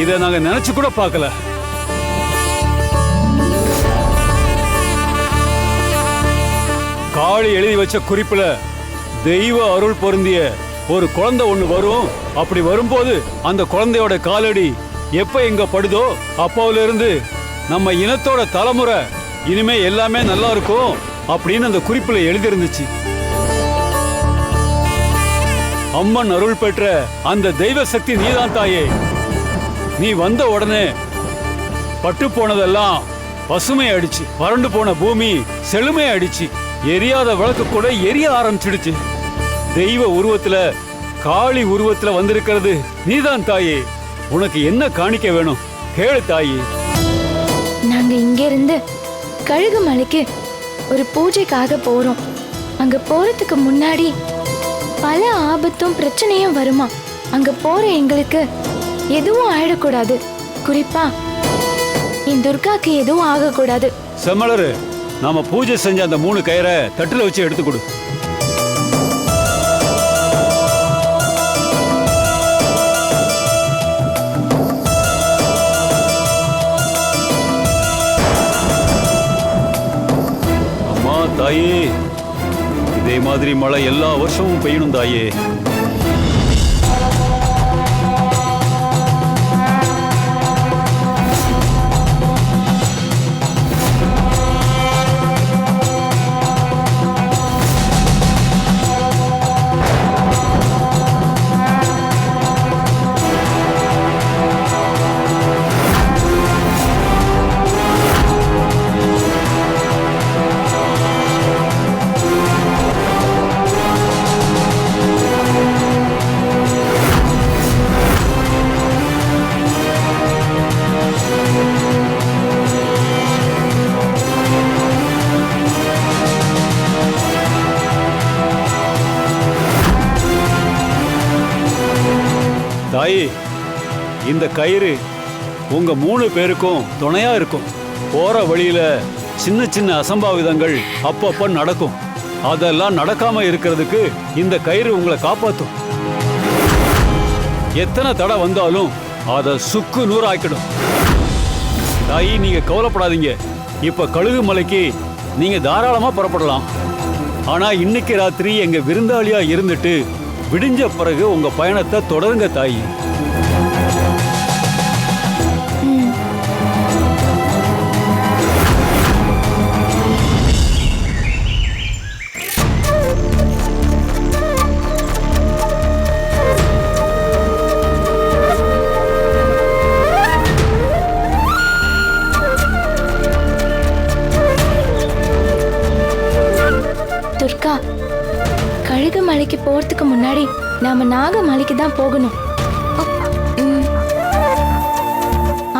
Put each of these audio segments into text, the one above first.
இதை நாங்க நினைச்சு கூட பார்க்கல. காளி எழுதி வச்ச குறிப்புல தெய்வ அருள் பொருந்திய ஒரு குழந்தை ஒண்ணு வரும். அப்படி வரும்போது அந்த குழந்தையோட காலடி எப்ப எங்க படுதோ அப்போல இருந்து நம்ம இனத்தோட தலைமுறை இனிமே எல்லாமே நல்லா இருக்கும் அப்படின்னு அந்த குறிப்புல எழுதியிருந்துச்சு. அம்மன் அருள் பெற்ற அந்த தெய்வ சக்தி நீதான் தாயே. நீ வந்த உடனே பட்டு போனதெல்லாம் பசுமை அடிச்சு, வறண்டு போன பூமி செழுமை அடிச்சு, எரியாத விளக்கு கூட எரிய ஆரம்பிச்சிடுச்சு. தெய்வ உருவத்துல காளி உருவத்துல வந்திருக்கிறது நீதான் தாயே. உனக்கு என்ன காணிக்க வேணும் கேளு தாயே. நாங்க இங்க இருந்து கழுகு மலைக்கு ஒரு பூஜைக்காக போறோம். அங்க போறதுக்கு முன்னாடி பல ஆபத்தும் பிரச்சனையும் வருமா. அங்க போற எங்களுக்கு எதுவும் ஆயிடக்கூடாது. குறிப்பா என் துர்காக்கு எதுவும் ஆகக்கூடாது. செம்மலரு, நாம பூஜை செஞ்ச அந்த 3 கயிறை தட்டுல வச்சு எடுத்து கொடு. அம்மா தாயே, இதே மாதிரி மழை எல்லா வருஷமும் பெய்யணும் தாயே. தாயே, இந்த கயிறு உங்க 3 பேருக்கும் துணையா இருக்கும். போற வழியில சின்ன சின்ன அசம்பாவிதங்கள் அப்பப்ப நடக்கும். அதெல்லாம் நடக்காம இருக்கிறதுக்கு இந்த கயிறு உங்களை காப்பாத்தும். எத்தனை தடை வந்தாலும் அதை சுக்கு நூறு ஆக்கிடும். தாயி, நீங்க கவலைப்படாதீங்க. இப்ப கழுகு மலைக்கு நீங்க தாராளமா புறப்படலாம். ஆனா இன்னைக்கு ராத்திரி எங்க விருந்தாளியா இருந்துட்டு விடிஞ்ச பிறகு உங்க பயணத்தை தொடருங்க தாயி. துர்கா, கழுகு மலைக்கு போறதுக்கு முன்னாடி நாம நாக மலைக்கு தான் போகணும்.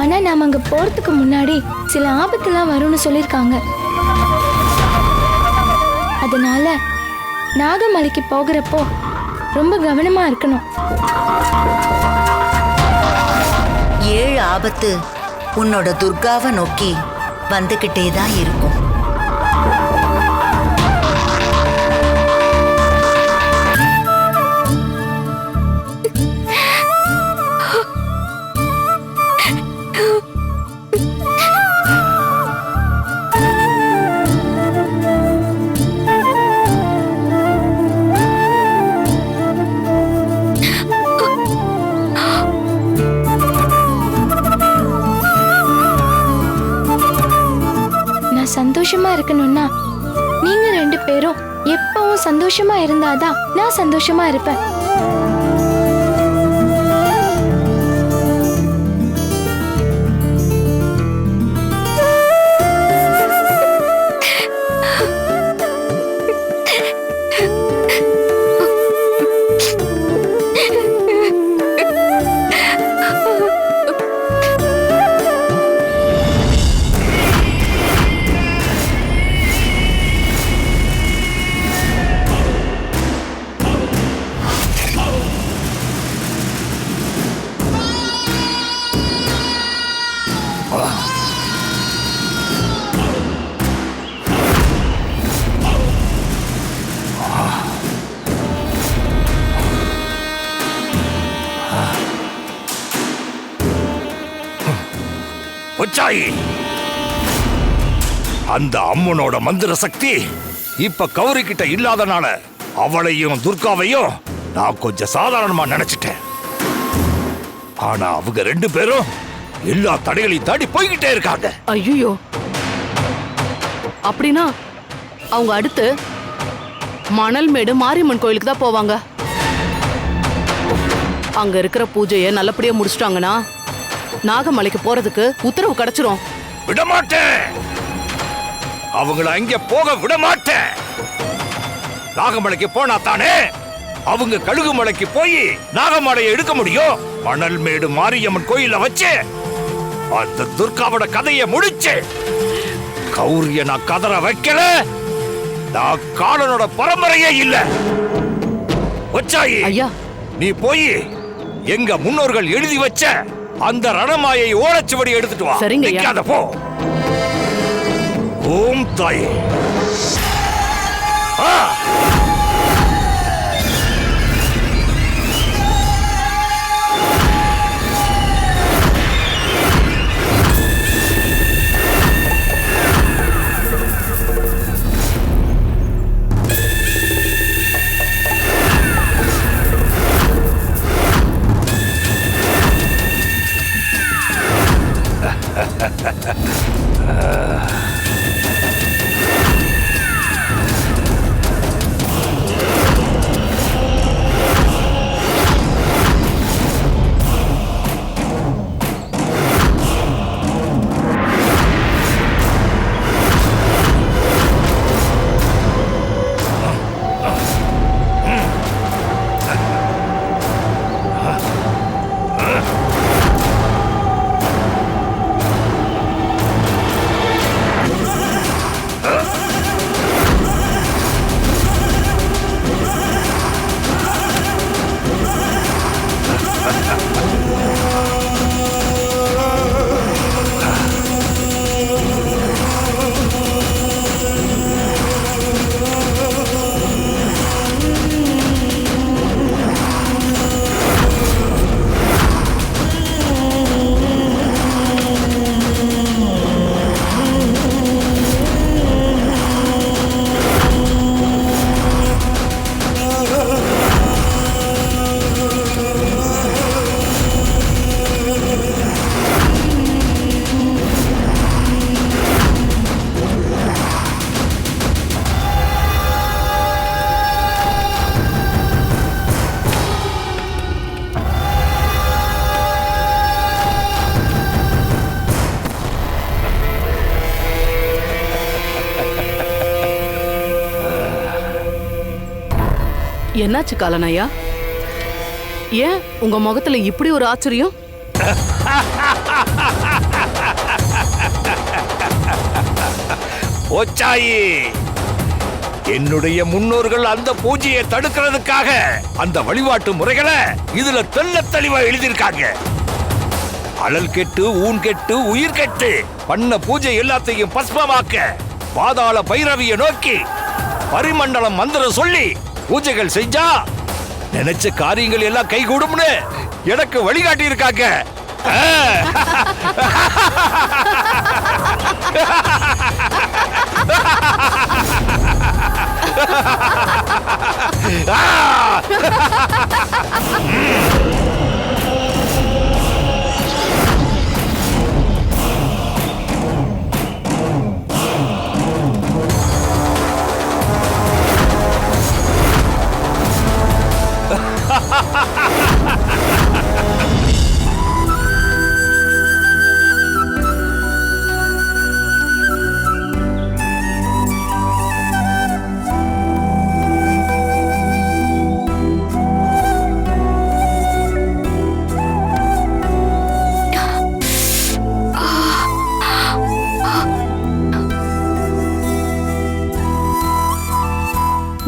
ஆனா நாம அங்க போறதுக்கு முன்னாடி சில ஆபத்துலாம் வரும்னு சொல்லிருக்காங்க. அதனால நாகமலைக்கு போகிறப்போ ரொம்ப கவனமா இருக்கணும். 7 ஆபத்து உன்னோட துர்காவை நோக்கி வந்துகிட்டே தான் இருக்கும். சந்தோஷமா இருக்கணும்னா நீங்க 2 பேரும் எப்பவும் சந்தோஷமா இருந்தாதான் நான் சந்தோஷமா இருப்பேன். உச்சாயி, அந்த அம்மனோட மந்திர சக்தி இப்ப கௌரி கிட்ட இல்லாதனால அவளையும் துர்காவையும் நான் கொஞ்சம் சாதாரணமா நினைச்சிட்டேன். ஆனா அவங்க 2 பேரும் எல்லா தடைகளையும் தாண்டி போய்கிட்டே இருக்காங்க. ஐயோ, அப்படின்னா அவங்க அடுத்து மணல்மேடு மாரியம்மன் கோயிலுக்கு தான் போவாங்க. அங்க இருக்கிற பூஜையை நல்லபடியா முடிச்சிட்டாங்கன்னா நாகமலைக்கு போறதுக்கு உத்தரவு கிடைச்சிரும். விடமாட்டேன், அவங்கள அங்க போக விடமாட்டேன். நாகமலைக்கு போனா தானே அவங்க கழுகுமலைக்கு போய் நாகமலையை எடுக்க முடியும். மணல்மேடு மாரியம்மன் கோயில வச்சு அந்த துர்காவோட கதையை முடிச்சு கௌரிய நான் கதற வைக்கல, நான் காலனோட பரம்பரையே இல்ல. உச்சாயி, ஐயா, நீ போய் எங்க முன்னோர்கள் எழுதி வச்ச அந்த ரணமாயை ஓலைச்சுவடி எடுத்துட்டு வா. சரிங்க ஐயா. நிக்காத, போ. ஓம் தாயே. ஆ! என்னாச்சு காலனையா? ஏன் உங்க முகத்துல இப்படி ஒரு ஆச்சரியம்? ஓச்சாயி, என்னுடைய முன்னோர்கள் அந்த பூஜையை தடுக்கிறதுக்காக அந்த வழிபாட்டு முறைகளை இதுல தெள்ள தெளிவா எழுதியிருக்காங்க. அழல் கெட்டு, ஊன் கெட்டு, உயிர் கெட்டு பண்ண பூஜை எல்லாத்தையும் பஸ்மமாக்க பாதாள பைரவியை நோக்கி பரிமண்டலம் மந்திரம் சொல்லி பூஜைகள் செஞ்சா நினைச்ச காரியங்கள் எல்லாம் கைகூடும்னு எனக்கு வழிகாட்டி இருக்காங்க.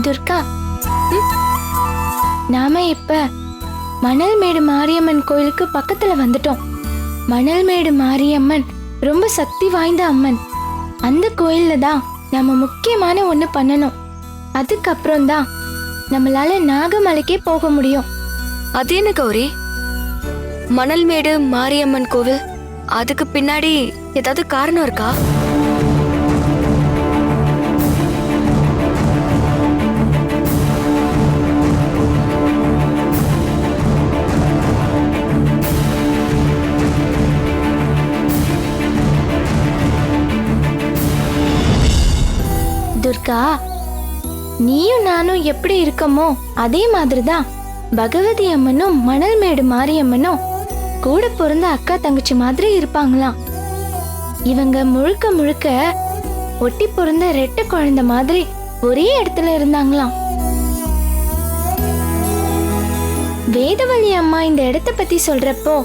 துர்கா, நாம இப்ப மணல்மேடு மாரியம்மன் கோயிலுக்கு பக்கத்துல வந்துட்டோம். மணல்மேடு மாரியம்மன் ரொம்ப சக்தி வாய்ந்த அம்மன். அந்த கோயில்ல தான் நம்ம முக்கியமான ஒண்ணு பண்ணணும். அதுக்கப்புறம் தான் நம்மளால நாகமலைக்கே போக முடியும். அது என்ன கௌரி, மணல்மேடு மாரியம்மன் கோவில் அதுக்கு பின்னாடி ஏதாவது காரணம் இருக்கா? துர்கா, நீயும் நானும் எப்படி இருக்கமோ அதே மாதிரிதான் பகவதி அம்மனும் மணல்மேடு மாரியம்மனும் கூட பிறந்த அக்கா தங்கச்சி மாதிரி இருப்பாங்களாம். இவங்க முழுக்க முழுக்க ஒட்டி பிறந்த ரெட்டை குழந்தை மாதிரி ஒரே இடத்துல இருந்தாங்களாம். வேதவழி அம்மா இந்த இடத்த பத்தி சொல்றப்போ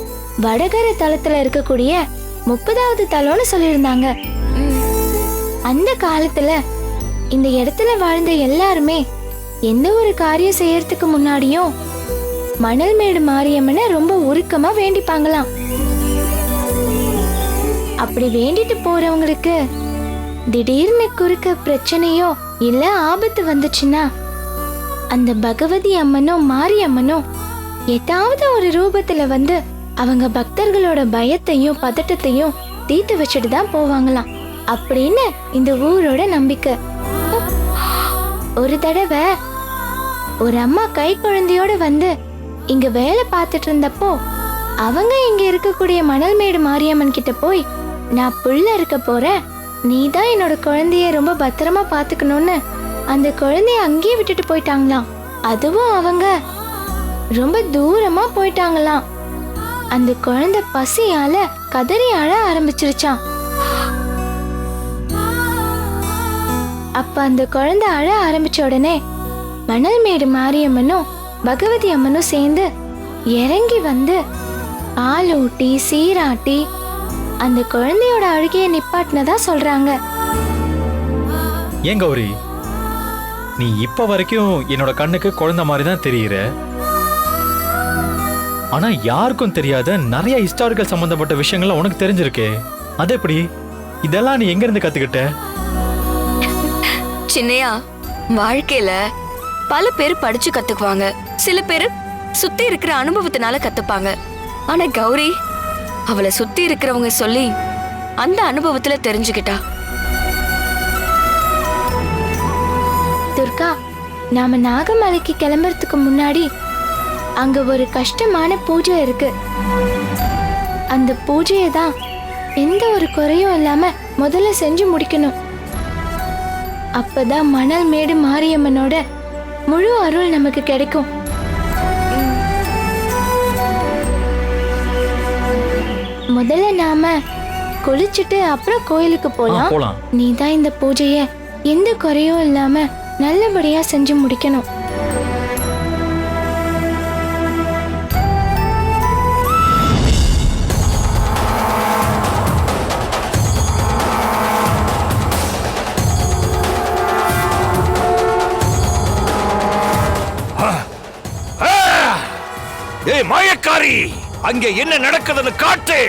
வடகர தளத்துல இருக்கக்கூடிய 30வது தலம்னு சொல்லியிருந்தாங்க. அந்த காலத்துல இந்த இடத்துல வாழ்ந்த எல்லாருமே எந்த ஒரு காரியம் செய்யறதுக்கு முன்னாடியும் மணல்மேடு மாரியம்மனை ரொம்ப உருக்கமா வேண்டிப்பாங்களாம். அப்படி வேண்டிட்டு போறவங்களுக்கு திடீர்னு குறுக்க பிரச்சனையோ இல்ல ஆபத்து வந்துச்சுன்னா அந்த பகவதி அம்மனும் மாரியம்மனும் ஏதாவது ஒரு ரூபத்துல வந்து அவங்க பக்தர்களோட பயத்தையும் பதட்டத்தையும் தீர்த்து வச்சுட்டு தான் போவாங்களாம் அப்படின்னு இந்த ஊரோட நம்பிக்கை. ஒரு தடவை ஒரு அம்மா கை குழந்தையோட வந்து இங்க வேலை பார்த்துட்டு இருந்தப்போ அவங்க இங்க இருக்கக்கூடிய மணல்மேடு மாரியம்மன் கிட்ட போய், நான் புள்ள இருக்க போறேன், நீ தான் என்னோட குழந்தைய ரொம்ப பத்திரமா பாத்துக்கணும்னு அந்த குழந்தைய அங்கேயே விட்டுட்டு போயிட்டாங்களாம். அதுவும் அவங்க ரொம்ப தூரமா போயிட்டாங்களாம். அந்த குழந்தை பசியால கதறி அழ ஆரம்பிச்சிருச்சான். அப்ப அந்த குழந்தை அழ ஆரம்பிச்ச உடனே மணல்மேடு மாரியம்மனும் பகவதி அம்மனும் சேர்ந்து இறங்கி வந்து பால் ஊட்டி சீராட்டி அந்த குழந்தையோட அழுகையை நிப்பாட்டினதா சொல்றாங்க. ஏன் கௌரி, நீ இப்ப வரைக்கும் என்னோட கண்ணுக்கு குழந்தை மாதிரி தான் தெரியுற. ஆனா யாருக்கும் தெரியாத நிறைய ஹிஸ்டாரிக்கல் சம்பந்தப்பட்ட விஷயங்கள்லாம் உனக்கு தெரிஞ்சிருக்கே, அது எப்படி? இதெல்லாம் நீ எங்க இருந்து கத்துக்கிட்ட? சின்னையா, வாழ்க்கையில பல பேர் படிச்சு கத்துக்குவாங்க, சில பேர் சுத்தி இருக்கிற அனுபவத்தினால கத்துப்பாங்க. ஆனா கௌரி அவளை சுத்தி இருக்கிறவங்க சொல்லி அந்த அனுபவத்துல தெரிஞ்சுக்கிட்டா. துர்கா, நாம நாகமலைக்கு கிளம்புறதுக்கு முன்னாடி அங்க ஒரு கஷ்டமான பூஜை இருக்கு. அந்த பூஜையை தான் எந்த ஒரு குறையும் இல்லாம முதல்ல செஞ்சு முடிக்கணும். அப்பதான் மணல்மேடு மாரியம்மனோட முழு அருள் நமக்கு கிடைக்கும். முதல்ல நாம குளிச்சுட்டு அப்புறம் கோயிலுக்கு போலாம். நீ தான் இந்த பூஜைய எந்த குறையும் இல்லாம நல்லபடியா செஞ்சு முடிக்கணும். ஏய் மாயக்காரி, அங்கே என்ன நடக்குதுன்னு காட்டு.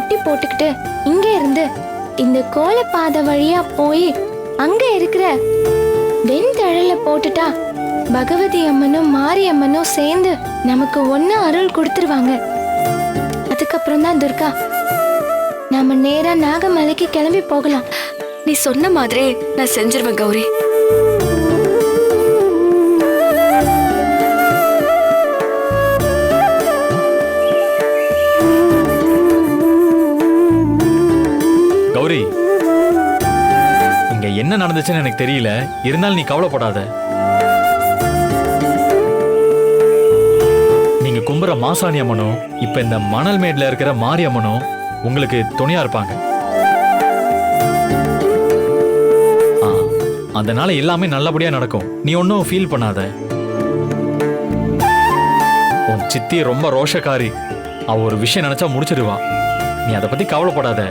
முட்டி போட்டுக்கிட்டு இங்க இருந்து இந்த கோலப்பாதை வழியா போய் அங்க இருக்கிற வெண்தழல போட்டுட்டா பகவதி அம்மனும் மாரியம்மனும் சேர்ந்து நமக்கு ஒன்னு அருள் கொடுத்துருவாங்க. அதுக்கப்புறம் தான் துர்கா நாம நேரா நாகமலைக்கு கிளம்பி போகலாம். நீ சொன்ன மாதிரி நான் செஞ்சிருவேன் கௌரி. கௌரி, இங்க என்ன நடந்துச்சுன்னு எனக்கு தெரியல. இருந்தாலும் நீ கவலைப்படாத. நீங்க கும்புற மாசாணி அம்மனும் இப்ப இந்த மணல் மேட்ல இருக்கிற மாரியம்மனும் உங்களுக்கு துணையா இருப்பாங்க. அதனால எல்லாமே நல்லபடியா நடக்கும். நீ ஒன்னும் ஃபீல் பண்ணாத. உன் சித்தி ரொம்ப ரோஷக்காரி. அவ ஒரு விஷயம் நினைச்சா முடிச்சிடுவா. நீ அதை பத்தி கவலைப்படாத.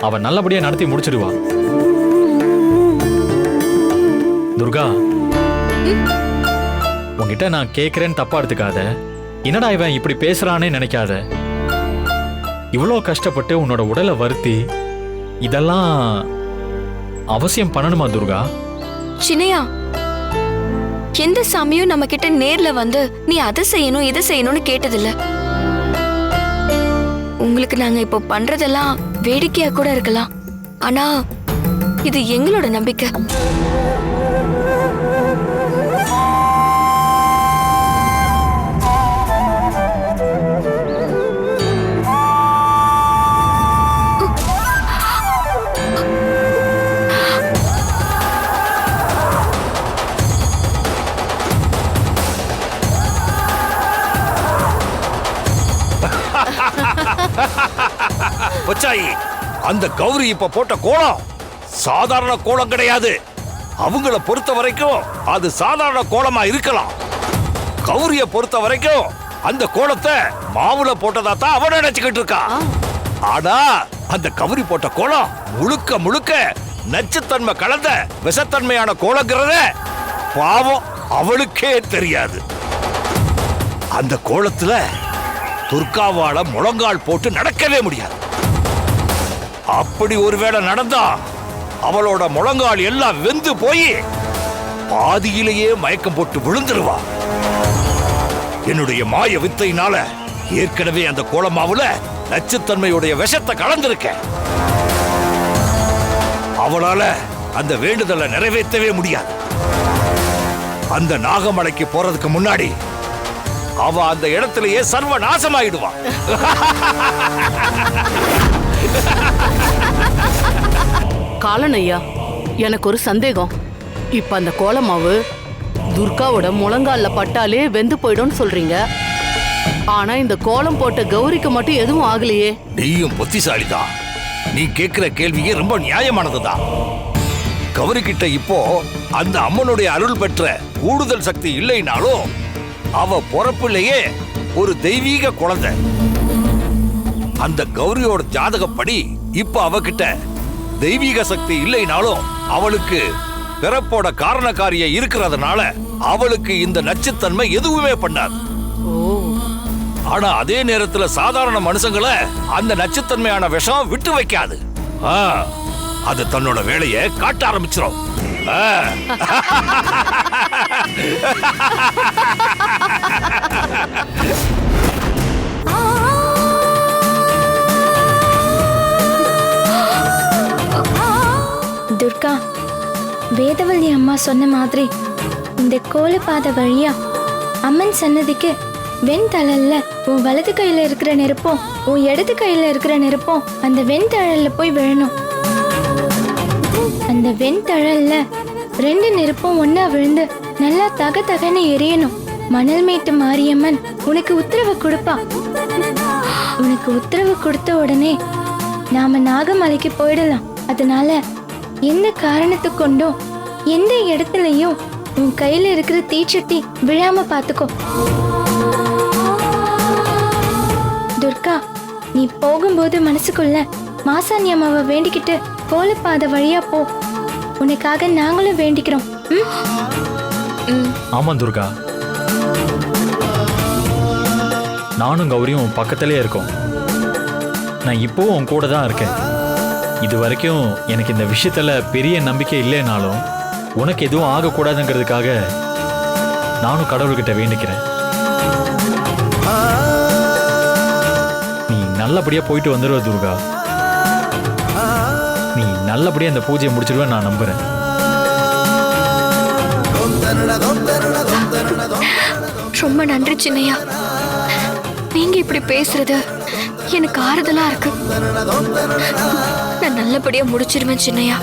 அவ நல்லபடியா நடத்தி முடிச்சிடுவா. துர்கா, உன்கிட்ட நான் கேக்குறேன்னு தப்பா எடுத்துக்காத. என்னடா இவன் இப்படி பேசுறானே நினைக்காத. இவ்வளோ கஷ்டப்பட்டு உன்னோட உடலை வருத்தி இதெல்லாம் அவசியம் பண்ணணுமா துர்கா? சின்னையா, எந்த சாமியும் நம்ம கிட்ட நேர்ல வந்து நீ அதை செய்யணும் இதை செய்யணும்னு கேட்டதில்ல. உங்களுக்கு நாங்க இப்போ பண்றதெல்லாம் வேடிக்கையா கூட இருக்கலாம். ஆனா இது எங்களோட நம்பிக்கை. பச்சாயி, அந்த கௌரி இப்ப போட்ட கோலம் சாதாரண கோலம் கிடையாது. அவங்கள பொறுத்த வரைக்கும் அது சாதாரண கோலமா இருக்கலாம். கௌரிய பொறுத்த வரைக்கும் அந்த கோலத்தை மாவுல போட்டதா தான் அவன் நினைச்சுக்கிட்டு இருக்கா. ஆனா அந்த கௌரி போட்ட கோலம் முழுக்க முழுக்க நச்சுத்தன்மை கலந்த விஷத்தன்மையான கோலங்கிறத பாவம் அவளுக்கே தெரியாது. அந்த கோலத்துல துர்காவால முழங்கால் போட்டு நடக்கவே முடியாது. அப்படி ஒருவேளை நடந்தா அவளோட முழங்கால் எல்லாம் வெந்து போய் பாதியிலேயே மயக்கம் போட்டு விழுந்துருவா. என்னுடைய மாய வித்தையினால ஏற்கனவே அந்த கோலமாவுல நச்சுத்தன்மையுடைய விஷத்தை கலந்திருக்க. அவளால அந்த வேண்டுதலை நிறைவேற்றவே முடியாது. அந்த நாகமலைக்கு போறதுக்கு முன்னாடி அவ அந்த இடத்திலேயே சர்வ நாசமாயிடுவான். காலன் ஐயா, எனக்கு ஒரு சந்தேகம். இப்ப அந்த கோலமாவு துர்காவோட முழங்கால்ல பட்டாலே வெந்து போயிடும்னு சொல்றீங்க. ஆனா இந்த கோலம் போட்ட கௌரிக்கு மட்டும் எதுவும் ஆகலையே. நீயும் புத்திசாலிதான். நீ கேட்கிற கேள்வியே ரொம்ப நியாயமானதுதான். கௌரி கிட்ட இப்போ அந்த அம்மனுடைய அருள் பெற்ற கூடுதல் சக்தி இல்லைனாலும் அவ பொறப்பிலேயே ஒரு தெய்வீக குழந்தை. அந்த கௌரியோட ஜாதகப்படி இப்ப அவகிட்ட தெய்வீக சக்தி இல்லைனாலும் அவளுக்கு பிறப்போட காரணக்காரிய இருக்கிறதுனால அவளுக்கு இந்த நச்சுத்தன்மை எதுவுமே பண்ணாது. ஆனா அதே நேரத்துல சாதாரண மனுஷங்களை அந்த நச்சுத்தன்மையான விஷம் விட்டு வைக்காது. அது தன்னோட வேலையை காட்ட ஆரம்பிச்சிடும். துர்கா, வேதவல்லி அம்மா சொன்ன மாதிரி இந்த கோலப்பாதை வழியா அம்மன் சன்னதிக்கு வெண்தழல்ல உன் வலது கையில இருக்கிற நெருப்பும் உன் இடது கையில இருக்கிற நெருப்பும் அந்த வெண்தழல்ல போய் விழணும். அந்த வெண்தழல்ல ரெண்டு நெருப்பும் ஒன்னா விழுந்து நல்லா தக தகன்னு எரியணும். மணல் மேட்டு மாரியம்மன் உனக்கு உத்தரவு கொடுப்பா. உனக்கு உத்தரவு கொடுத்த உடனே நாம நாகமலைக்கு போயிடலாம். அதனால எந்த காரணத்தை கொண்டும் எந்த இடத்துலயும் உன் கையில இருக்கிற தீச்சட்டி விழாம பாத்துக்கோ. துர்கா, நீ போகும்போது மனசுக்குள்ள மாசாணி அம்மாவை வேண்டிக்கிட்டு கோலப்பாதை வழியா போ. உனக்காக நாங்களும் வேண்டிக்கிறோம். ஆமா துர்கா, நானும் கௌரியும் பக்கத்திலே இருக்கோம். நான் இப்போவும் உன் கூட தான் இருக்கேன். இது வரைக்கும் எனக்கு இந்த விஷயத்துல பெரிய நம்பிக்கை இல்லைனாலும் உனக்கு எதுவும் ஆகக்கூடாதுங்கிறதுக்காக நானும் கடவுள்கிட்ட வேண்டிக்கிறேன். நீ நல்லபடியா போயிட்டு வந்துடுவ துர்கா. நீ நல்லபடியா அந்த பூஜையை முடிச்சிடுவேன் நான் நம்புறேன். ரொம்ப நன்றி சின்னையா. நீங்க இப்படி பேசுறது எனக்கு ஆறுதலா இருக்கு. நான் நல்லபடியா முடிச்சிருவேன் சின்னையா.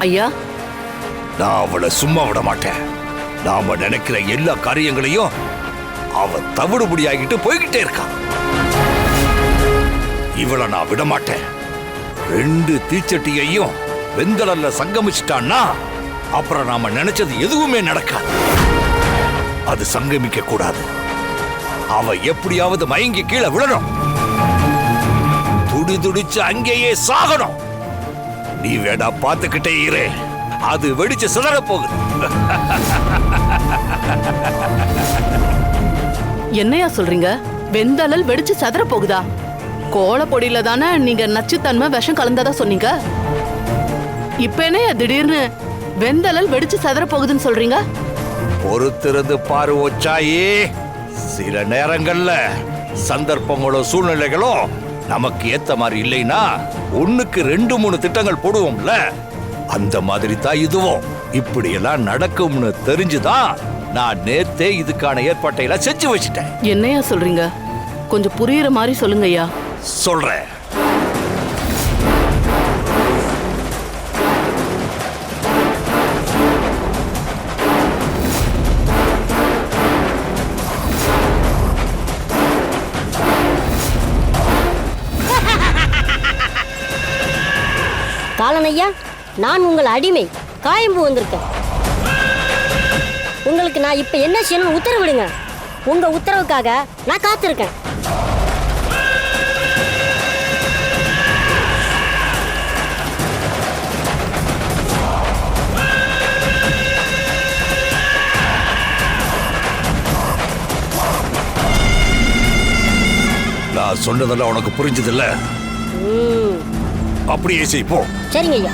ஐயா, நான் அவளை சும்மா விட மாட்டேன். நாம நினைக்கிற எல்லா காரியங்களையும் அவ தவிடுபடியாகிட்டு போய்கிட்டே இருக்கான். இவளை நான் விட மாட்டேன். 2 தீச்சட்டியையும் வெந்தளல்ல சங்கமிச்சிட்டான்னா அப்புறம் நாம நினைச்சது எதுவுமே நடக்காது. அது சங்கமிக்க கூடாது. அவ எப்படியாவது மயங்கி கீழே விழணும். துடி துடிச்சு அங்கேயே சாகணும். நீ வேடா பார்த்துக்கிட்டே இரு. அது வெடிச்சு சிதற போகுது. என்னையா சொல்றீங்க? வெந்தளல் வெடிச்சு சதற போகுதா? கோலப்பொடியில தானே நீங்க நச்சுத்தன்மை விஷம் கலந்ததா சொன்னீங்க. இப்ப என்னையா திடீர்னு வெந்தளல் வெடிச்சு சதற போகுதுன்னு சொல்றீங்க? பொறுத்திருந்து பாரு ஒச்சாயி. சில நேரங்கள்ல சந்தர்ப்பங்களோ சூழ்நிலைகளோ நமக்கு ஏத்த மாதிரி இல்லைன்னா 1க்கு 2 3 திட்டங்கள் போடுவோம்ல, அந்த மாதிரி தான் இதுவும். இப்படி எல்லாம் நடக்கும்னு தெரிஞ்சுதான் நான் நேத்தே இதுக்கான ஏற்பாட்டை எல்லாம் செஞ்சு வச்சுட்டேன். என்னையா சொல்றீங்க? கொஞ்சம் புரியுற மாதிரி சொல்லுங்க ஐயா. சொல்றேன். காலனையா, நான் உங்கள் அடிமை காயம்பு வந்திருக்கேன். உங்களுக்கு நான் இப்ப என்ன செய்யணும் உத்தரவிடுங்க. உங்க உத்தரவுக்காக நான் காத்திருக்கேன். நான் சொன்னதெல்லாம் உனக்கு புரிஞ்சதில்ல? அப்படியே செய் போ. சரிங்க ஐயா.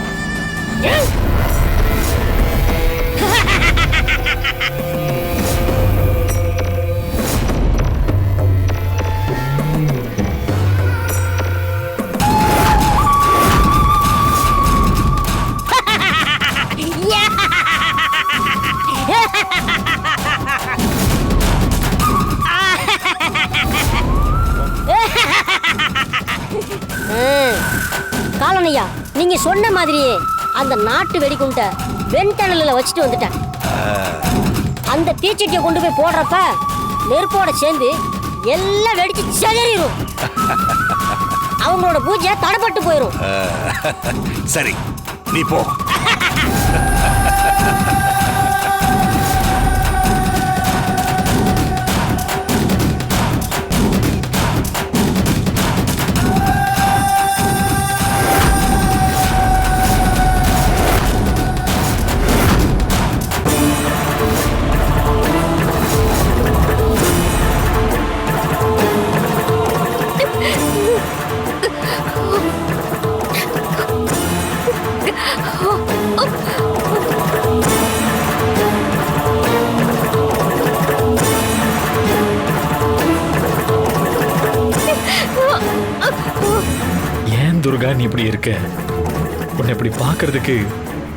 நீங்க சொன்ன மாதிரியே அந்த நாட்டு வெடிகுண்ட வெண்தணலில் வச்சுட்டு வந்துட்டேன். அந்த தீச்சட்டியை கொண்டு போய் போடுறப்ப நெருப்போட சேர்ந்து எல்லாம் வெடிச்சு சிதறிடும். அவங்களோட பூஜை தடைப்பட்டு போயிடும். சரி, நீ போ. ஏன் துர்கா நீ இப்படி இருக்க? உன்னை இப்படி பார்க்கிறதுக்கு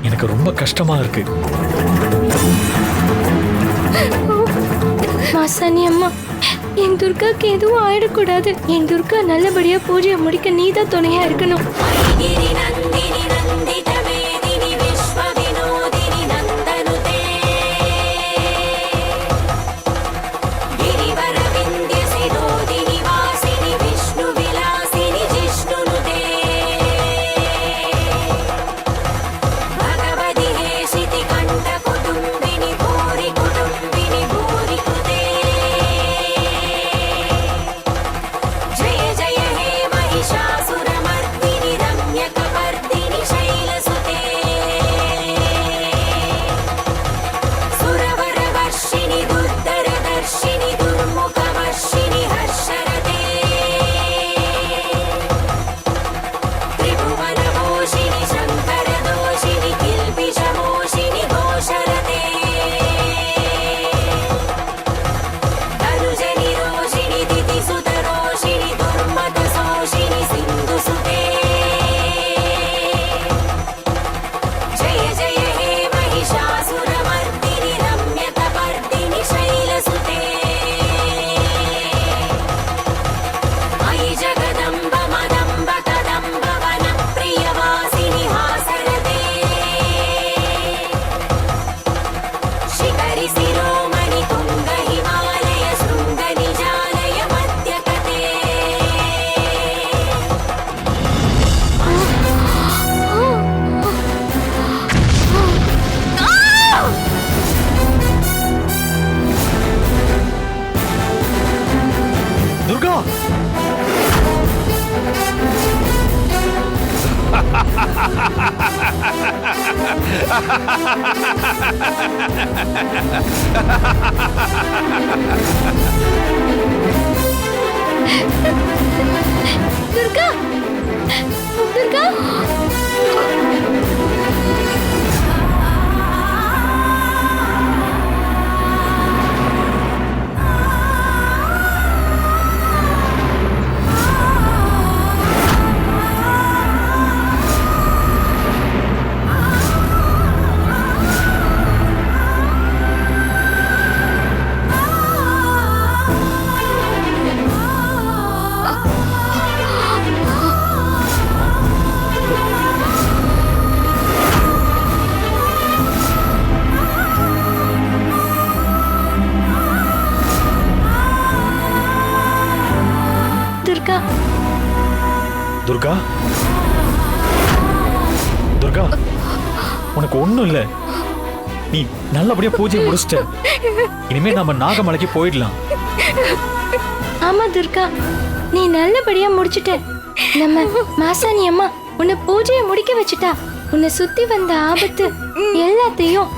எனக்கு ரொம்ப கஷ்டமா இருக்கு. மாசாணி அம்மா, என் துர்காக்கு எதுவும் ஆயிடக்கூடாது. என் துர்கா நல்லபடியா பூஜையை முடிக்க நீதான் துணையா இருக்கணும். துர்கா, துர்கா, துர்கா, துர்கா, உனக்கு ஒண்ணும் இல்ல. நீ நல்லபடியா பூஜை முடிச்சிட்ட. இனிமே நம்ம நாகமலைக்கு போயிடலாம். ஆமா துர்கா, நீ நல்லபடியா முடிச்சிட்ட. நம்ம மாசாணி அம்மா உன்னை பூஜையை முடிக்க வச்சுட்டா. உன்னை சுத்தி வந்த ஆபத்து எல்லாத்தையும்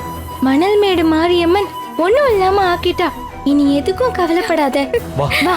மணல் மேடு மாரியம்மன் ஒண்ணும் இல்லாம ஆக்கிட்டா. இனி எதுக்கும் கவலைப்படாத. வா வா.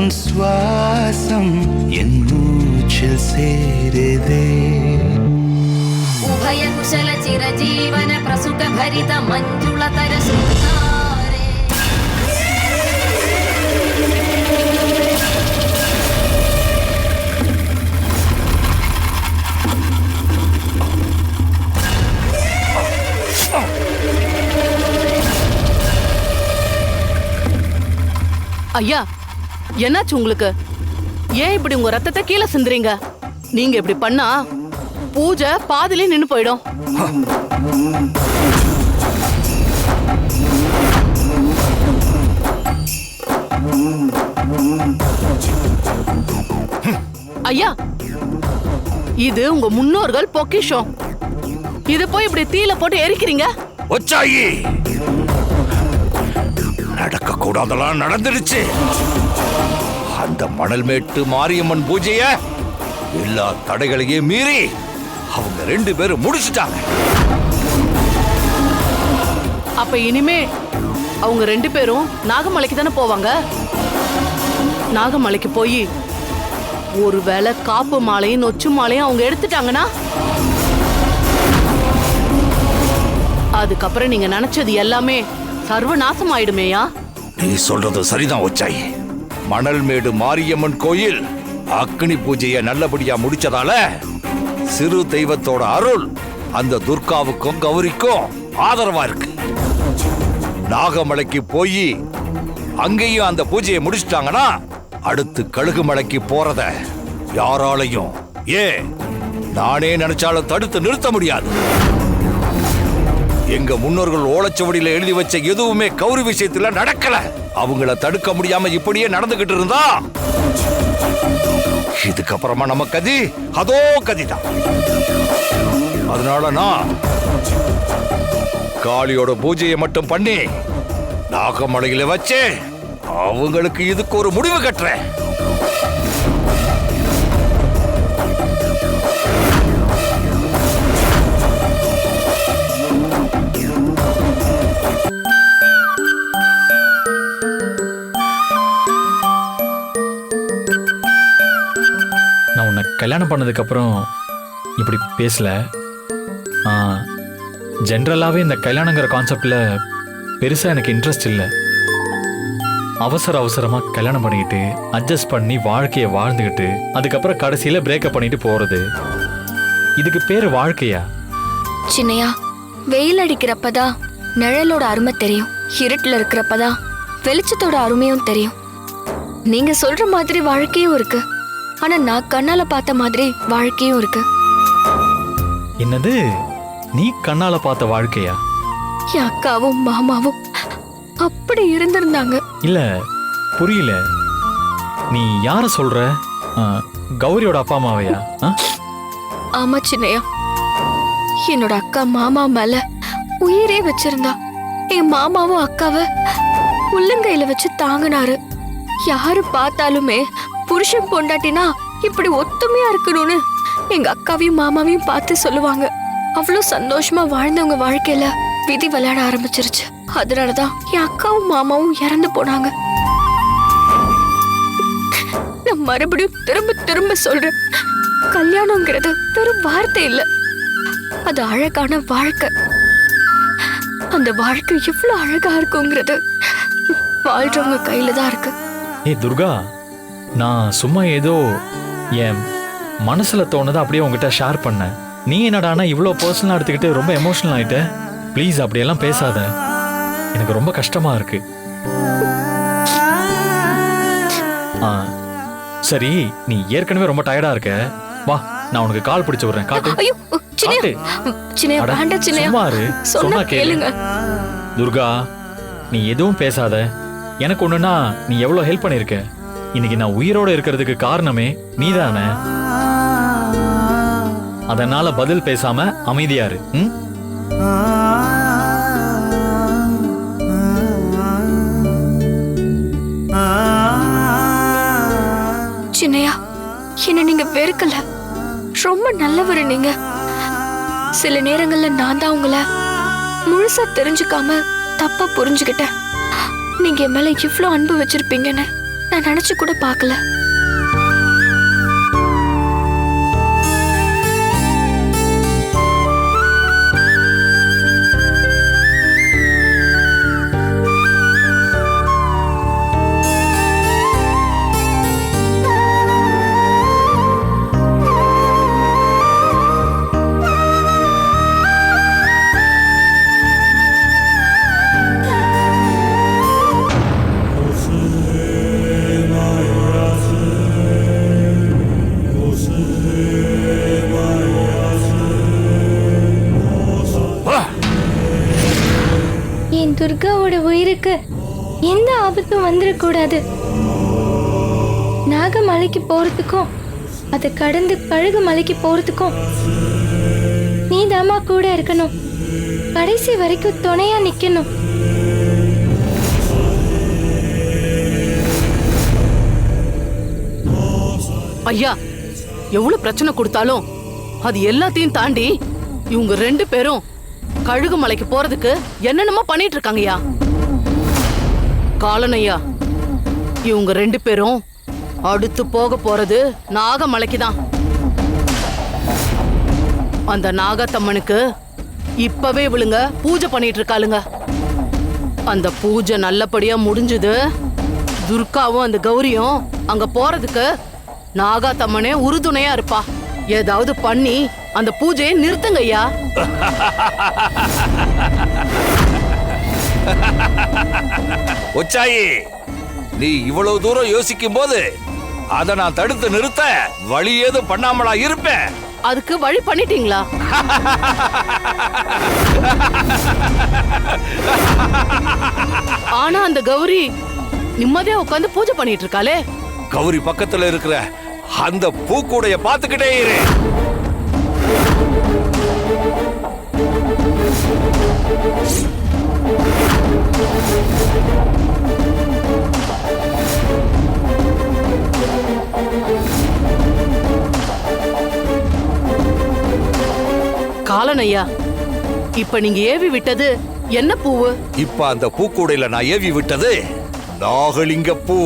உன் சுவாசம் என் மூச்சில் சேருதே. உபயகுசல சிரஜீவன பிரசுக பரித மஞ்சுளதர சுந்தாரே. ஐயா, என்னாச்சு உங்களுக்கு? ஏன் இப்படி உங்க ரத்தத்தை கீழே சிந்துறீங்க? நீங்க இப்படி பண்ணா பூஜை பாதிலே நின்னு போயிடும். ஐயா, இது உங்க முன்னோர்கள் பொக்கிஷம். இத போய் இப்படி தீல போட்டு எரிக்கிறீங்க. ஒச்சாயி, நடக்க கூடாதெல்லாம் நடந்துடுச்சு. அந்த மணல்மேட்டு மாரியம்மன் பூஜைய எல்லா தடைகளையும் மீறி அவங்க 2 பேரும் முடிச்சுட்டாங்க. அப்ப இனிமே அவங்க 2 பேரும் நாகமலைக்கு தானே போவாங்க. நாகமலைக்கு போய் ஒருவேளை காப்பு மாலையும் நொச்சு மாலையும் அவங்க எடுத்துட்டாங்கன்னா அதுக்கப்புறம் நீங்க நினைச்சது எல்லாமே சர்வநாசம் ஆயிடுமேயா. நீ சொல்றது சரிதான் ஒச்சாயி. மணல்மேடு மாரியம்மன் கோயில் அக்னி பூஜையை நல்லபடியா முடிச்சதால சிறு தெய்வத்தோட அருள் அந்த துர்காவுக்கும் கௌரிக்கும் ஆதரவா இருக்கு. நாகமலைக்கு போய் அங்கேயும் அந்த பூஜையை முடிச்சிட்டாங்கன்னா அடுத்து கழுகுமலைக்கு போறத யாராலையும் நானே நினைச்சாலும் தடுத்து நிறுத்த முடியாது. எங்க முன்னோர்கள் ஓலைச்சுவடியில எழுதி வச்ச எதுவுமே கௌரி விஷயத்துல நடக்கல. அவங்கள தடுக்க முடியாம இப்படியே நடந்துகிட்டு இருந்தா இதுக்கப்புறமா நம்ம கதி அதோ கதிதான். அதனால நான் காளியோட பூஜையை மட்டும் பண்ணி நாகமலையில வச்சு அவங்களுக்கு இதுக்கு ஒரு முடிவு கட்டுறேன். நான் உன்னை கல்யாணம் பண்ணதுக்கு அப்புறம் இப்படி பேசல. ஜென்ரலாகவே இந்த கல்யாணங்கிற கான்செப்டில் பெருசாக எனக்கு இன்ட்ரெஸ்ட் இல்லை. அவசரமாக கல்யாணம் பண்ணிக்கிட்டு அட்ஜஸ்ட் பண்ணி வாழ்க்கையை வாழ்ந்துக்கிட்டு அதுக்கப்புறம் கடைசியில் பிரேக்கப் பண்ணிட்டு போகிறது, இதுக்கு பேர் வாழ்க்கையா? சின்னையா, வெயில் அடிக்கிறப்பதான் நிழலோட அருமை தெரியும். இருட்டுல இருக்கிறப்பதான் வெளிச்சத்தோட அருமையும் தெரியும். நீங்க சொல்ற மாதிரி வாழ்க்கையும் இருக்கு, ஆனா நான் கண்ணால பார்த்த மாதிரி வாழ்க்கையும் இருக்கு. என்னது, நீ கண்ணால பார்த்த வாழ்க்கையா? என் அக்காவும் மாமாவும் அப்படி இருந்திருந்தாங்க. இல்ல, புரியல. நீ யார சொல்ற? கௌரியோட அப்பா அம்மாவையா? ஆமா சின்னையா, என்னோட அக்கா மாமா மேல உயிரே வச்சிருந்தா. என் மாமாவும் அக்காவை உள்ளங்கையில வச்சு தாங்கினாரு. யாரு பார்த்தாலுமே புருஷன் பொண்டாட்டினா இப்படி ஒத்துமையா இருக்கணும்னு எங்க அக்காவையும் மாமாவையும் பார்த்து சொல்லுவாங்க. அவ்வளவு சந்தோஷமா வாழ்ந்தவங்க வாழ்க்கையில விதி விளையாட ஆரம்பிச்சிருச்சு. அதனாலதான் என் அக்காவும் மாமாவும் இறந்து போனாங்க. நான் மறுபடியும் திரும்ப திரும்ப சொல்றேன், கல்யாணம்ங்கிறது வெறும் வார்த்தை இல்ல, அது அழகான வாழ்க்கை. அந்த வாழ்க்கை எவ்வளவு அழகா இருக்குங்கிறது வாழ்றவங்க கையில தான் இருக்கு. ஏய் துர்கா, நான் சும்மா ஏதோ என் மனசுல தோணுதை அப்படியே உங்ககிட்ட ஷேர் பண்ணேன். நீ என்னடானா இவ்வளோ பர்சனலாக எடுத்துக்கிட்டு ரொம்ப எமோஷனல் ஆயிட்ட. ப்ளீஸ் அப்படியெல்லாம் பேசாத, எனக்கு ரொம்ப கஷ்டமா இருக்கு. சரி, நீ ஏற்கனவே ரொம்ப டயர்டா இருக்க, வா நான் உனக்கு கால் பிடிச்சு விடுறேன். காட்டு. சொன்னா கேளுங்க. துர்கா, நீ எதுவும் பேசாத. எனக்கு ஒண்ணுன்னா நீ எவ்வளவு ஹெல்ப் பண்ணிருக்க. இன்னைக்கு நான் உயிரோட இருக்கிறதுக்கு காரணமே நீதானே. அதனால பதில் பேசாம அமைதியாரு. சின்னையா, என்ன நீங்க வெறுக்கல, ரொம்ப நல்லவரு நீங்க. சில நேரங்கள்ல நான் தான் உங்களை முழுசா தெரிஞ்சுக்காம தப்பா புரிஞ்சுக்கிட்டேன். நீங்க என் மேல இவ்வளவு அன்பு வச்சிருப்பீங்கன்னு நான் நினைச்சு கூட பார்க்கல. என் துர்காவோட உயிருக்கு எந்த ஆபத்தும் வந்துடக்கூடாது. நாகமலைக்கு போறதுக்கும் அதை கடந்து கழுகு மலைக்கு போறதுக்கும் நீ தாமா கூட இருக்கணும். கடைசி வரைக்கும் துணையா நிக்கணும். ஐயா, எவ்வளவு பிரச்சனை கொடுத்தாலும் அது எல்லாத்தையும் தாண்டி இவங்க 2 பேரும் கழுகு மலைக்கு போறதுக்கு என்னென்னமோ பண்ணிட்டு இருக்காங்கய்யா. காலனையா, இவங்க 2 பேரும் அடுத்து போக போறது நாகமலைக்கு தான். அந்த நாகத்தம்மனுக்கு இப்பவே இவளுங்க பூஜை பண்ணிட்டு இருக்காளுங்க. அந்த பூஜை நல்லபடியா முடிஞ்சது. துர்காவும் அந்த கௌரியும் அங்க போறதுக்கு நாகாத்தம்மனே உறுதுணையா இருப்பா. ஏதாவது பண்ணி அந்த பூஜையை நிறுத்துங்க ஐயா. ஒச்சாயி, நீ இவ்வளவு தூரம் யோசிக்கும் போது அதை நான் தடுத்து நிறுத்த வழி ஏதும் பண்ணாமலா இருப்பேன். அதுக்கு வழி பண்ணிட்டீங்களா? ஆனா அந்த கௌரி நிம்மதியா உட்காந்து பூஜை பண்ணிட்டு இருக்காளே. கௌரி பக்கத்துல இருக்கிற அந்த பூக்கூடைய பார்த்துக்கிட்டே இரு. காலனையா, இப்ப நீங்க ஏவி விட்டது என்ன பூவு? இப்ப அந்த பூக்கூடையில நான் ஏவி விட்டது நாகலிங்க பூ.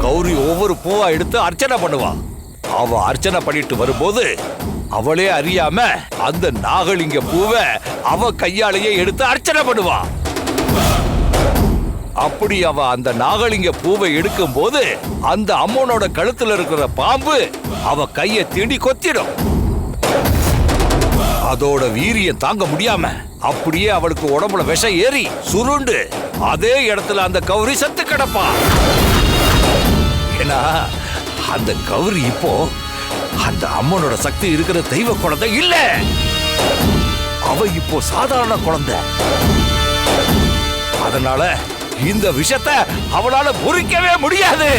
கௌரி ஒவ்வொரு பூவா எடுத்து அர்ச்சனை பண்ணுவா. அவ அர்ச்சனை பண்ணிட்டு வரும்போது அவளே அறியாம அந்த நாகலிங்க பூவை அவ கையாலேயே எடுத்து அர்ச்சனை பண்ணுவா. அப்படி அவ அந்த நாகலிங்க பூவை எடுக்கும் போது அந்த அம்மனோட கழுத்துல இருக்கிற பாம்பு அவ கையை தீண்டி கொத்திடும். அதோட வீரியம் தாங்க முடியாம அப்படியே அவளுக்கு உடம்புல விஷம் ஏறி சுருண்டு அதே இடத்துல அந்த கௌரி செத்து கிடப்பா. ஏன்னா அந்த கௌரி இப்போ அந்த அம்மனோட சக்தி இருக்கிற தெய்வ குழந்தை இல்ல. அவ இப்போ சாதாரண குழந்தை. அதனால இந்த விஷத்தை அவளால முறிக்கவே முடியாது.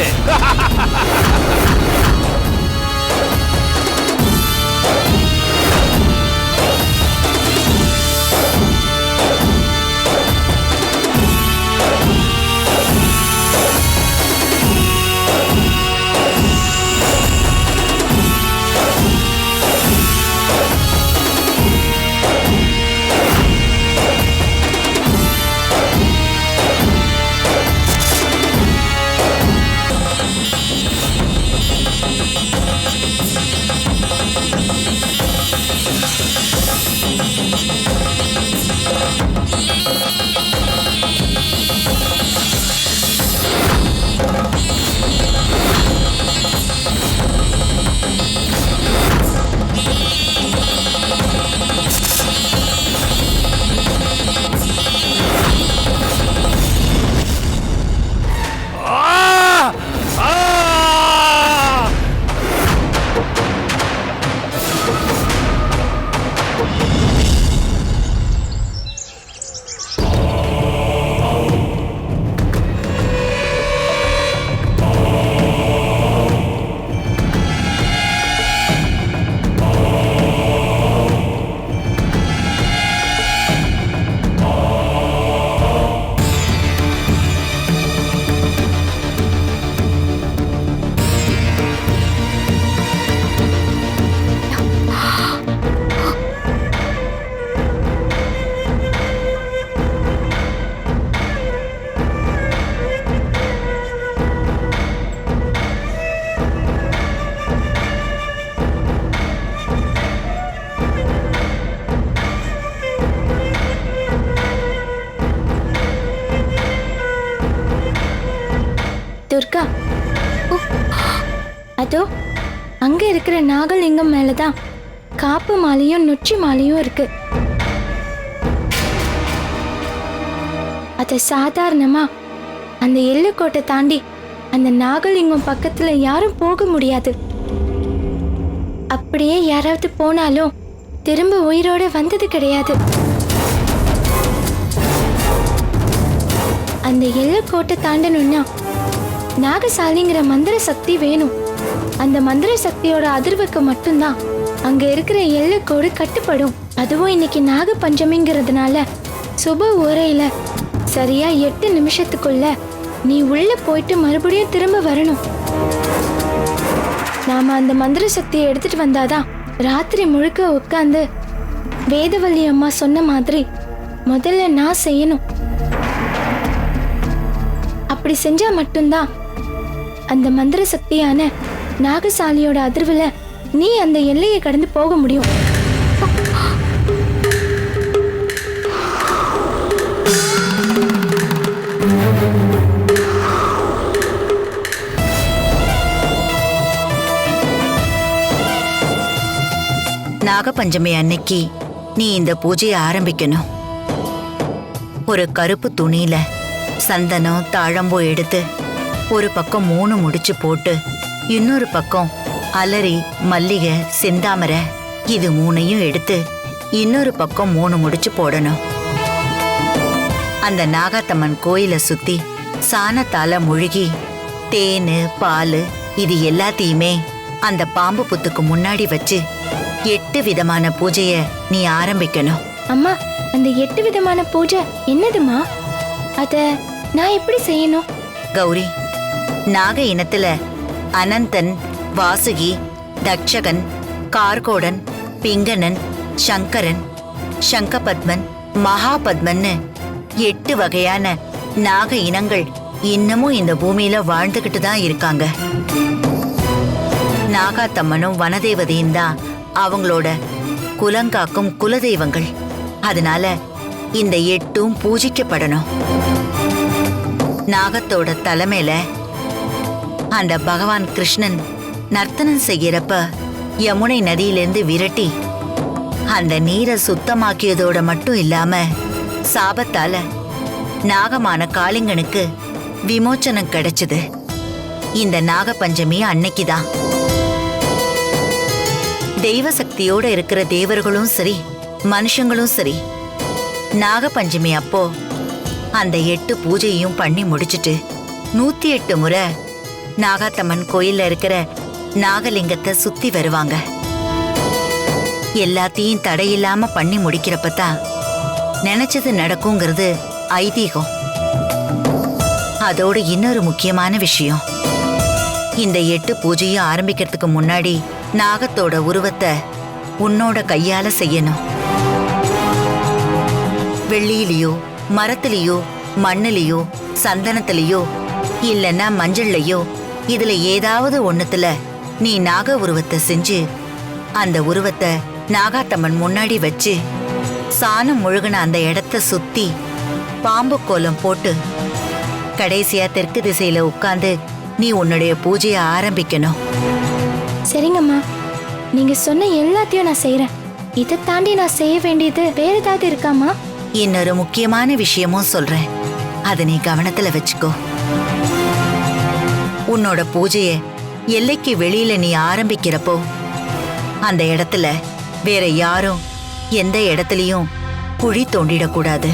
அதோ அங்க இருக்கிற நாகலிங்கம் மேலதான் காப்பு மாலையும் நொச்சி மாலையும் இருக்கு. அத சாதாரணமா அந்த எல்லைக்கோட்டை தாண்டி அந்த நாகலிங்கம் பக்கத்துல யாரும் போக முடியாது. அப்படியே யாராவது போனாலும் திரும்ப உயிரோட வந்தது கிடையாது. அந்த எல்லைக்கோட்டை தாண்டணும்னா நாகசாலிங்கிற மந்திர சக்தி வேணும். அந்த மந்திர சக்தியோட அதிர்வுக்கு மட்டும்தான் அங்க இருக்கிற எல்லைக்கோடு கட்டுப்படும். அதுவும் இன்னைக்கு நாக பஞ்சமிங்கிறதுனால சுப உரையில சரியா 8 நிமிஷத்துக்குள்ள நீ உள்ள போயிட்டு மறுபடியும் திரும்ப வரணும். நாம அந்த மந்திர சக்தியை எடுத்துட்டு வந்தாதான் ராத்திரி முழுக்க உட்காந்து வேதவல்லி அம்மா சொன்ன மாதிரி முதல்ல நான் செய்யணும். அப்படி செஞ்சா மட்டும்தான் அந்த மந்திர சக்தியான நாகசாலியோட அதிர்வுல நீ அந்த எல்லையை கடந்து போக முடியும். நாகபஞ்சமி அன்னைக்கு நீ இந்த பூஜையை ஆரம்பிக்கணும். ஒரு கருப்பு துணியில சந்தனம் தாழம்பூ எடுத்து ஒரு பக்கம் 3 முடிச்சு போட்டு இன்னொரு பக்கம் அலரி மல்லிகை செந்தாமரை இது 3ஐயும் எடுத்து இன்னொரு பக்கம் 3 முடிச்சு போடணும். அந்த நாகாத்தம்மன் கோயிலை சுத்தி சாணத்தால முழுகி தேனு பால் இது எல்லாத்தையுமே அந்த பாம்பு புத்துக்கு முன்னாடி வச்சு 8 விதமான பூஜைய நீ ஆரம்பிக்கணும். அம்மா, அந்த 8 விதமான பூஜை என்னதுமா? அத நான் எப்படி செய்யணும்? கௌரி, நாக இனத்துல அனந்தன், வாசுகி, தக்ஷகன், கார்கோடன், பிங்கனன், சங்கரன், சங்கபத்மன், மகாபத்மன்னு 8 வகையான நாக இனங்கள் இன்னமும் இந்த பூமியில வாழ்ந்துகிட்டு தான் இருக்காங்க. நாகாத்தம்மனும் வனதேவதையும் தான் அவங்களோட குலங்காக்கும் குலதெய்வங்கள். அதனால இந்த 8ம் பூஜிக்கப்படணும். நாகத்தோட தலைமையில அந்த பகவான் கிருஷ்ணன் நர்த்தனம் செய்யறப்ப யமுனை நதியிலிருந்து விரட்டி அந்த நீரை சுத்தமாக்கியதோட மட்டும் இல்லாம சாபத்தால நாகமான காளிங்கனுக்கு விமோச்சனம் கிடைச்சது இந்த நாகபஞ்சமி அன்னைக்குதான். தெய்வ சக்தியோட இருக்கிற தேவர்களும் சரி மனுஷங்களும் சரி நாகபஞ்சமி அப்போ அந்த 8 பூஜையும் பண்ணி முடிச்சிட்டு 108 முறை நாகாத்தம்மன் கோயில்ல இருக்கிற நாகலிங்கத்தை சுத்தி வருவாங்க. எல்லாத்தையும் தடையில்லாம பண்ணி முடிக்கிறப்பதான் நினைச்சது நடக்குங்கிறது ஐதீகம். அதோடு இன்னொரு முக்கியமான விஷயம், இந்த 8 பூஜையும் ஆரம்பிக்கிறதுக்கு முன்னாடி நாகத்தோட உருவத்தை உன்னோட கையால செய்யணும். வெள்ளியிலையோ மரத்திலேயோ மண்ணிலேயோ சந்தனத்திலேயோ இல்லைன்னா மஞ்சள்லையோ இதுல ஏதாவது ஒண்ணுத்துல நீ நாக உருவத்தை செஞ்சு அந்த உருவத்தை நாகாத்தம்மன் முன்னாடி வச்சு சாணம் முழுகின அந்த இடத்த சுத்தி பாம்பு கோலம் போட்டு கடைசியா தெற்கு திசையில உட்கார்ந்து நீ உன்னுடைய பூஜையை ஆரம்பிக்கணும். சரிங்கம்மா, நீங்க சொன்ன எல்லாத்தையும் நான் செய்யறேன். இதை தாண்டி நான் செய்ய வேண்டியது வேற ஏதாவது இருக்காமா? இன்னொரு முக்கியமான விஷயமும் சொல்றேன், அதை நீ கவனத்துல வச்சுக்கோ. உன்னோட பூஜைய எல்லைக்கு வெளியில நீ ஆரம்பிக்கிறப்போ அந்த இடத்துல வேற யாரும் எந்த இடத்துலயும் குழி தோண்டிடக்கூடாது.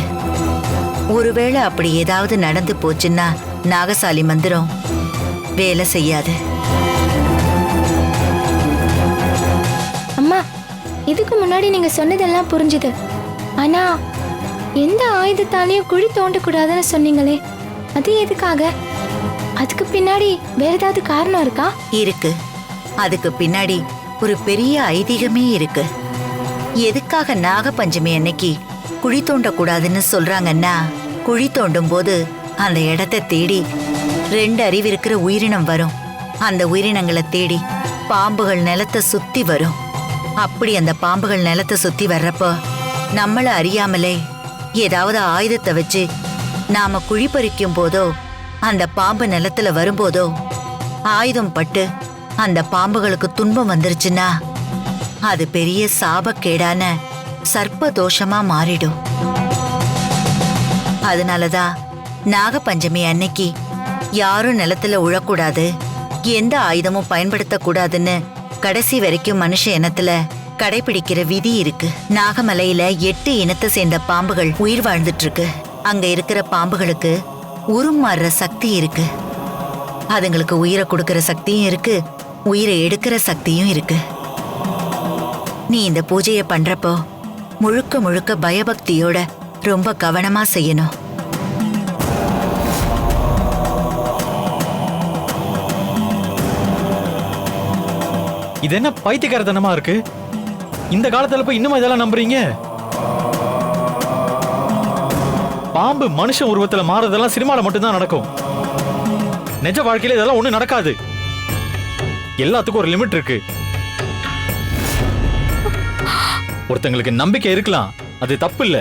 ஒருவேளை அப்படி ஏதாவது நடந்து போச்சுன்னா நாகசாலி மந்திரம் வேலை செய்யாது. அம்மா, இதுக்கு முன்னாடி நீங்க சொன்னதெல்லாம் புரிஞ்சுது. ஆனா எந்த ஆயுதத்தாலையும் குழி தோண்டக்கூடாதுன்னு சொன்னீங்களே, அது எதுக்காக? அதுக்கு பின்னாடி வேற ஏதாவது காரணம் இருக்கா? இருக்கு. அதுக்கு பின்னாடி ஒரு பெரிய ஐதீகமே இருக்கு. எதுக்காக நாகபஞ்சமி அன்னைக்கு குழி தோண்டக்கூடாதுன்னு சொல்றாங்கன்னா, குழி தோண்டும் போது அந்த இடத்தை தேடி 2 அறிவு இருக்கிற உயிரினம் வரும். அந்த உயிரினங்களை தேடி பாம்புகள் நிலத்தை சுத்தி வரும். அப்படி அந்த பாம்புகள் நிலத்தை சுத்தி வர்றப்போ நம்மள அறியாமலே ஏதாவது ஆயுதத்தை வச்சு நாம குழி பறிக்கும் போதோ அந்த பாம்பு நிலத்துல வரும்போதோ ஆயுதம் பட்டு அந்த பாம்புகளுக்கு துன்பம் வந்துருச்சுன்னா அது பெரிய சாபக்கேடான சர்ப்ப தோஷமா மாறிடும். அதனாலதான் நாகபஞ்சமி அன்னைக்கு யாரும் நிலத்துல உழக்கூடாது, எந்த ஆயுதமும் பயன்படுத்தக்கூடாதுன்னு கடைசி வரைக்கும் மனுஷ இனத்துல கடைபிடிக்கிற விதி இருக்கு. நாகமலையில 8 இனத்தை சேர்ந்த பாம்புகள் உயிர் வாழ்ந்துட்டு இருக்கு. அங்க இருக்கிற பாம்புகளுக்கு உருமாறுற சக்தி இருக்கு. அதுங்களுக்கு உயிரை கொடுக்கிற சக்தியும் இருக்கு, உயிரை எடுக்கிற சக்தியும் இருக்கு. நீ இந்த பூஜையை பண்றப்போ முழுக்க முழுக்க பயபக்தியோட ரொம்ப கவனமா செய்யணும். இது என்ன பைத்தியக்காரத்தனமா இருக்கு? இந்த காலத்துல போய் இன்னும் இதெல்லாம் நம்புறீங்க? பாம்பு மனுஷன் உருவத்துல மாறுறதெல்லாம் சினிமால மட்டும்தான் நடக்கும். நிஜ வாழ்க்கையில இதெல்லாம் ஒண்ணு நடக்காது. எல்லாத்துக்கும் ஒரு லிமிட் இருக்கு. ஒருத்தங்களுக்கு நம்பிக்கை இருக்கலாம், அது தப்பு இல்ல.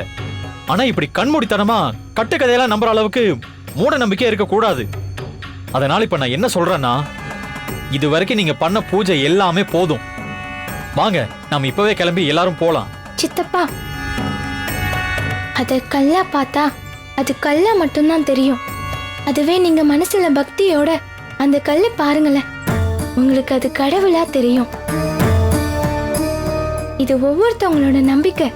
ஆனா இப்படி கண்மூடித்தனமா கட்டுக்கதையெல்லாம் நம்புற அளவுக்கு மூட நம்பிக்கை இருக்க கூடாது. அதனால இப்ப நான் என்ன சொல்றேன்னா, இது வரைக்கும் நீங்க பண்ண பூஜை எல்லாமே போதும். வாங்க, நாம இப்பவே கிளம்பி எல்லாரும் போலாம். சித்தப்பா, அத கல்லா பார்த்தா அது கல்லா மட்டும்தான் தெரியும். அதுவே நீங்க மனசுல பக்தியோட அந்த கல்லை பாருங்களேன், உங்களுக்கு அது கடவுளா தெரியும். இது ஒவ்வொருத்தவங்களோட நம்பிக்கை.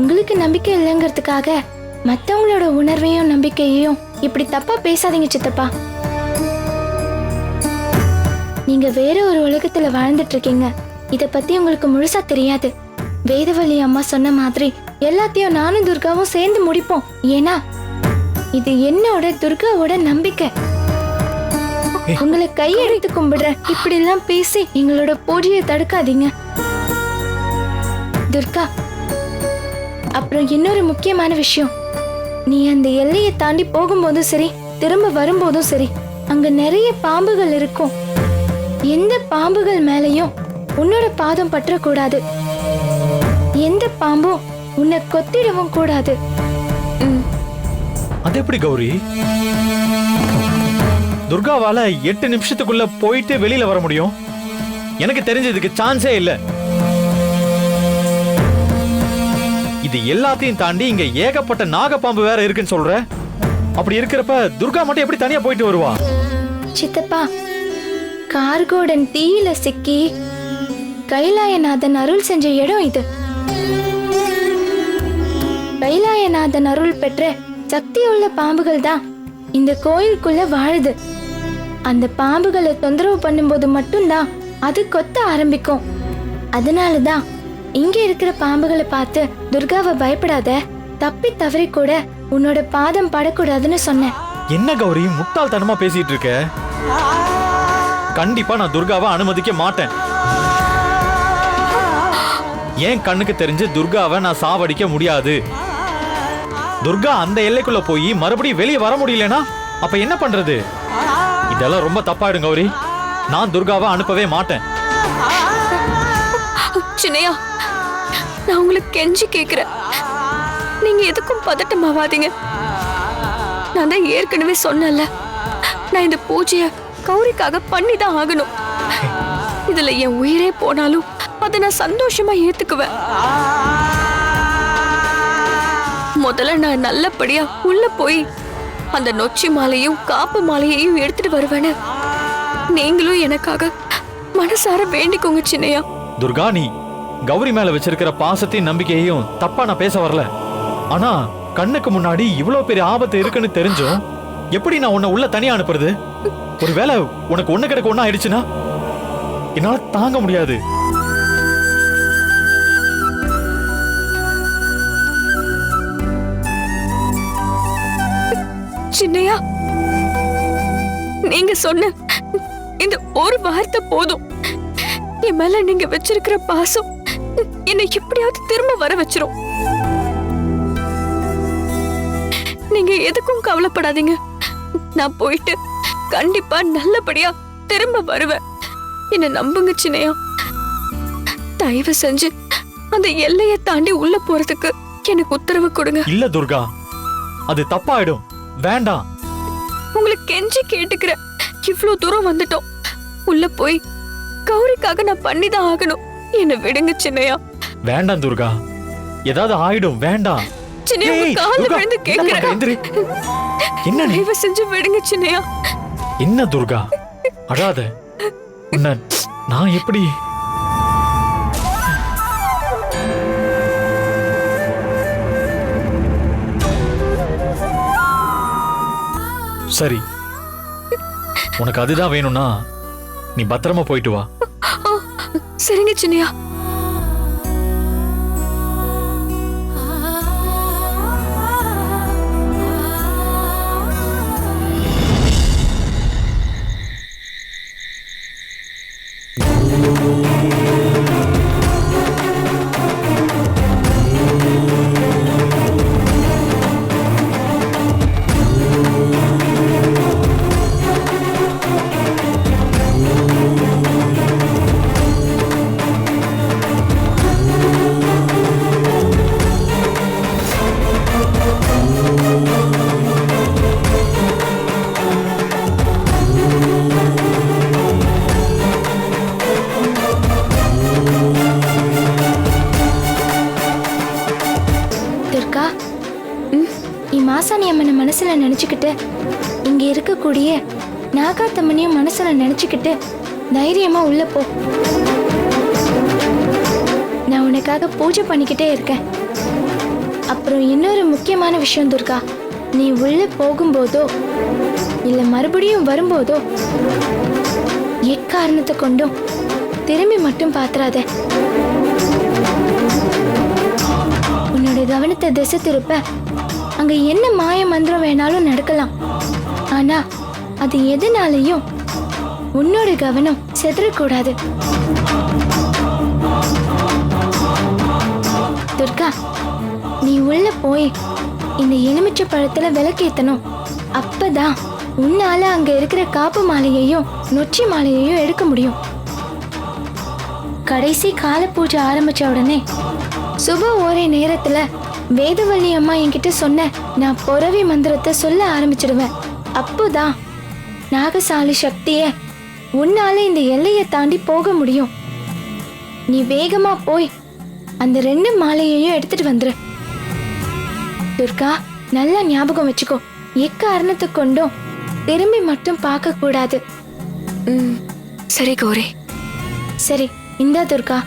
உங்களுக்கு நம்பிக்கை இல்லைங்கிறதுக்காக மத்தவங்களோட உணர்வையும் நம்பிக்கையையும் இப்படி தப்பா பேசாதீங்க சித்தப்பா. நீங்க வேற ஒரு உலகத்துல வாழ்ந்துட்டு இருக்கீங்க. இத பத்தி உங்களுக்கு முழுசா தெரியாது. வேதவள்ளி அம்மா சொன்ன மாதிரி எல்லாத்தையும் நானும் துர்காவும் சேர்ந்து முடிப்போம். ஏன்னா இது என்னோட துர்காவோட நம்பிக்கை. உங்களை கையெடுத்து கும்பிடுறேன். இப்படி எல்லாம் பேசி எங்களோட பூஜையை தடுக்காதீங்க துர்கா. அப்புறம் இன்னொரு முக்கியமான விஷயம், நீ அந்த எல்லையை தாண்டி போகும்போதும் சரி, திரும்ப வரும்போதும் சரி, அங்க நிறைய பாம்புகள் இருக்கும். எந்த பாம்புகள் மேலையும் உன்னோட பாதம் பற்றக்கூடாது. எந்த பாம்பும் உன்னை கொத்திடவும் கூடாது. அது எப்படி கௌரி? துர்காவால 8 நிமிஷத்துக்குள்ள போயிட்டு வெளியில வர முடியும்? எனக்கு தெரிஞ்சதுக்கு சான்ஸே இல்ல. இது எல்லாத்தையும் தாண்டி இங்க ஏகப்பட்ட நாகப்பாம்பு வேற இருக்குன்னு சொல்ற. அப்படி இருக்கிறப்ப துர்கா மட்டும் எப்படி தனியா போயிட்டு வருவா? சித்தப்பா, கார்கோடன் தீயில சிக்கி கைலாயநாதன் அருள் செஞ்ச இடம் இது. கைலாயநாதன் அருள் பெற்ற சக்தி உள்ள பாம்புகள் தான் இந்த கோயிலுக்குள்ள வாழுது. அந்த பாம்புகளை தொந்தரவு பண்ணும்போது மட்டும்தான் அது கொத்த ஆரம்பிக்கும். அதனாலதான் இங்க இருக்கிற பாம்புகளை பார்த்து துர்காவை பயப்படாத, தப்பி தவறி கூட உன்னோட பாதம் படக்கூடாதுன்னு சொன்னேன். என்ன கௌரி முட்டாள்தனமா பேசிட்டு இருக்க? கண்டிப்பா நான் துர்காவை அனுமதிக்க மாட்டேன். ஏன் கண்ணுக்கு தெரிஞ்சு துர்காவை நான் சாவடிக்க முடியாது. துர்கா அந்த எல்லைக்குள்ள போய் மறுபடியும் வெளியே வர முடியலனா அப்ப என்ன பண்றது? இதெல்லாம் ரொம்ப தப்பாயிடும் கௌரி. நான் துர்காவை அனுப்பவே மாட்டேன். சின்னையா, நான் உங்களுக்கு கெஞ்சி கேக்குறேன், நீங்க எதுக்கும் பதட்டமாவாதீங்க. நான் தான் ஏற்கனவே சொன்னேன்ல, நான் இந்த பூஜைய கௌரிக்காக பண்ணிதான் ஆகணும். இதுல என் உயிரே போனாலும் அதை நான் சந்தோஷமா ஏத்துக்குவேன். முதல்ல நான் நல்லபடியா உள்ள போய் அந்த நொச்சி மாலையும் காப்பு மாலையையும் எடுத்துட்டு வருவேன்னு நீங்களும் எனக்காக மனசார வேண்டிக்கோங்க சின்னையா. துர்கா, நீ கௌரி மேல வச்சிருக்கிற பாசத்தையும் நம்பிக்கையையும் தப்பா நான் பேச வரல. ஆனா கண்ணுக்கு முன்னாடி இவ்வளவு பெரிய ஆபத்து இருக்குன்னு தெரிஞ்சும் எப்படி நான் உன்னை உள்ள தனியா அனுப்புறது? ஒருவேளை உனக்கு ஒண்ணு கிடக்க ஒண்ணா ஆயிடுச்சுன்னா என்னால தாங்க முடியாது. சின்னையா, நீங்க சொன்ன இந்த ஒரு வார்த்தை போதும். என் மேல நீங்க வச்சிருக்கிற பாசம் என்னை எப்படியாவது திரும்ப வர வச்சிரும். நீங்க எதுக்கும் கவலைப்படாதீங்க. நான் போயிட்டு கண்டிப்பா நல்லபடியா திரும்ப வருவேன். என்ன நம்புங்க சின்னையா. தயவு செஞ்சு அந்த எல்லையை தாண்டி உள்ள போறதுக்கு எனக்கு உத்தரவு கொடுங்க. இல்ல துர்கா, அது தப்பாயிடும். வேண்டாம். உங்களுக்கு கெஞ்சி கேட்டுக்கிற, இவ்ளோ தூரம் வந்துட்டோம். உள்ள போய் கௌரிக்காக நான் பண்ணிதான் ஆகணும். என்ன விடுங்க சின்னையா. வேண்டாம் துர்கா, ஏதாவது ஆயிடும், வேண்டாம். சின்னையா, உங்க ஏய், கால்ல துர்கா, விழுந்து என்ன பண்ற? கேக்குறேன். எந்திரி. என்ன நீ? தயவு செஞ்சு விடுங்க சின்னையா. என்ன துர்கா, அழாத. உன்னை நான் எப்படி? சரி, உனக்கு அதுதான் வேணும்னா நீ பத்திரமா போயிட்டு வா. சரிங்க சின்னையா. துர்கா, நீ மாசாணி அம்மனை மனசுல நினைச்சுக்கிட்டு இங்க இருக்கக்கூடிய நாகாத்தம்மனையும் மனசுல நினைச்சுக்கிட்டு தைரியமா உள்ள போ. நான் உனக்காக பூஜை பண்ணிக்கிட்டே இருக்கேன். அப்புறம் இன்னொரு முக்கியமான விஷயம் துர்கா, நீ உள்ள போகும்போதோ இல்ல மறுபடியும் வரும்போதோ எக்காரணத்தை கொண்டும் திரும்பி மட்டும் பாத்துறாத. உன்னோட கவனத்தை திசை திருப்ப அங்க என்ன மாய மந்திரம் வேணாலும் நடக்கலாம். ஆனா அது எதுனாலையும் உன்னோட கவனம் செதறக்கூடாது. துர்கா, நீ உள்ள போய் இந்த எலுமிச்சை பழத்துல விளக்கேத்தணும். அப்பதான் உன்னால அங்க இருக்கிற காப்பு மாலையையும் நொச்சி மாலையையும் எடுக்க முடியும். கடைசி கால பூஜை ஆரம்பிச்ச உடனே சுப ஓரை நேரத்துல வேதவள்ளி அம்மா என்கிட்ட சொன்ன நான் பொறவி மந்திரத்தை சொல்ல ஆரம்பிச்சிடுவேன். அப்போதான் நாகசாலி சக்திய உன்னால இந்த எல்லையை தாண்டி போக முடியும். நீ வேகமா போய் அந்த 2 மாலையையும் எடுத்துட்டு வந்துரு. துர்கா, நல்லா ஞாபகம் வச்சுக்கோ, எக்காரணத்தை கொண்டும் திரும்பி மட்டும் பார்க்க கூடாது. சரி கௌரி. சரி, இந்தா துர்கா.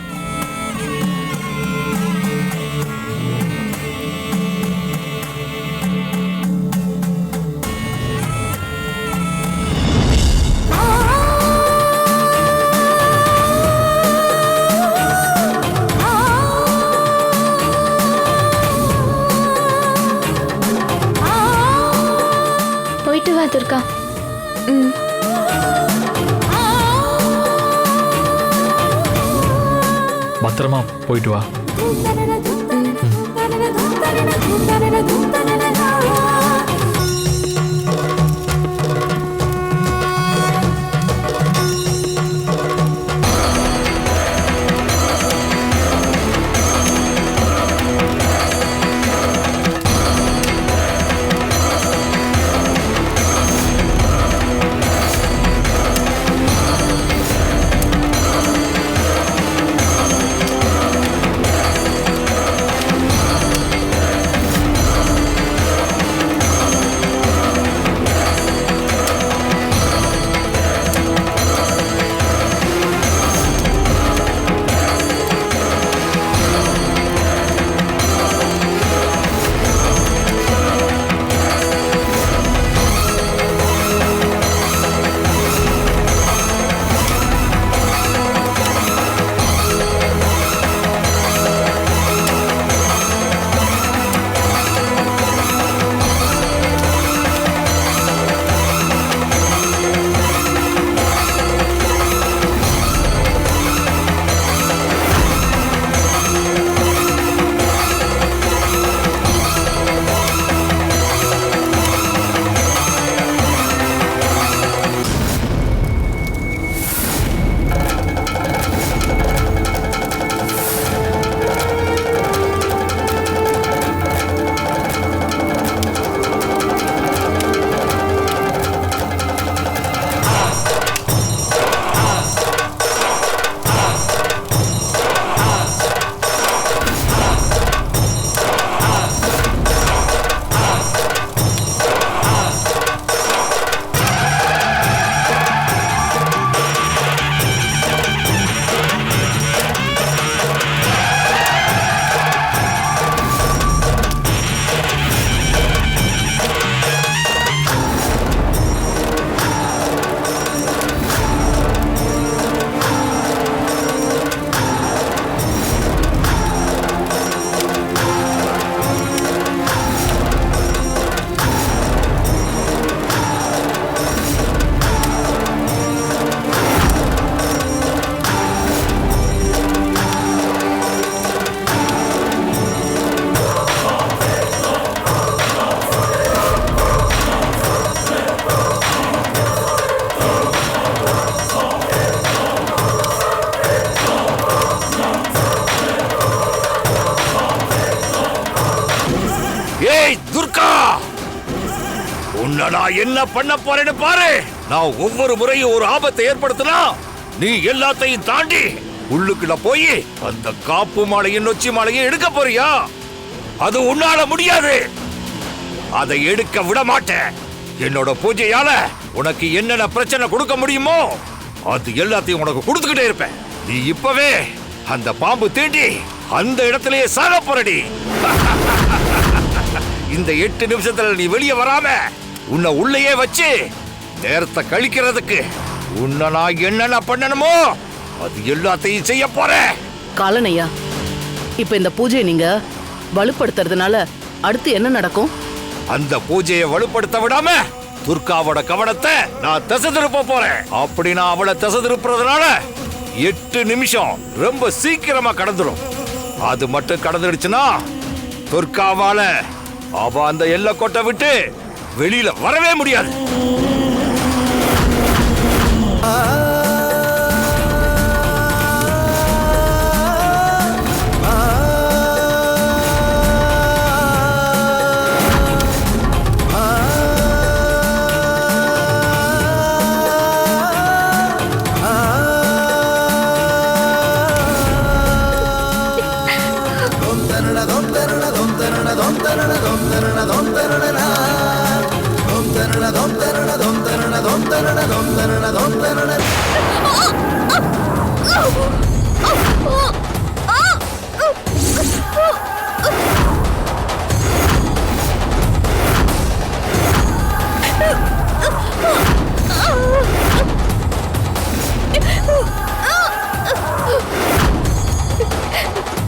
போயிட்டு வா துர்கா. பத்திரமா போயிட்டு வா. ஏய் துர்கா, உன்னை நான் என்ன பண்ண போறேன்னு பாரு. நான் ஒவ்வொரு முறையும் ஒரு ஆபத்தை ஏற்படுத்தினா நீ எல்லாத்தையும் தாண்டி உள்ளுக்குள்ள போய் அந்த காப்பு மாலையும் நொச்சி மாலையும் எடுக்க போறியா? அது உன்னால முடியாது. அதை எடுக்க விட மாட்டேன். என்னோட பூஜையால உனக்கு என்னென்ன பிரச்சனை கொடுக்க முடியுமோ அது எல்லாத்தையும் உனக்கு கொடுத்துக்கிட்டே இருப்பேன். நீ இப்பவே அந்த பாம்பு தீண்டி அந்த இடத்திலேயே சாக போறடி. இந்த 8 நிமிஷத்துல நீ வெளியே வராம உன்னை உள்ளேயே வச்சு நேரத்தை கழிக்கிறதுக்கு உன்னை நான் என்னென்ன பண்ணணுமோ அது எல்லாத்தையும் செய்ய போறேன். காலனையா, இப்ப இந்த பூஜையை நீங்க வலுப்படுத்துறதுனால அடுத்து என்ன நடக்கும்? அந்த பூஜையை வலுப்படுத்த விடாம துர்காவோட கவனத்தை நான் திசை திருப்ப போறேன். அப்படி நான் அவளை திசை திருப்புறதுனால 8 நிமிஷம் ரொம்ப சீக்கிரமா கடந்துடும். அது மட்டும் கடந்துடுச்சுன்னா துர்காவால அவ அந்த எல்லைக்கோட்டை விட்டு வெளியில வரவே முடியாது.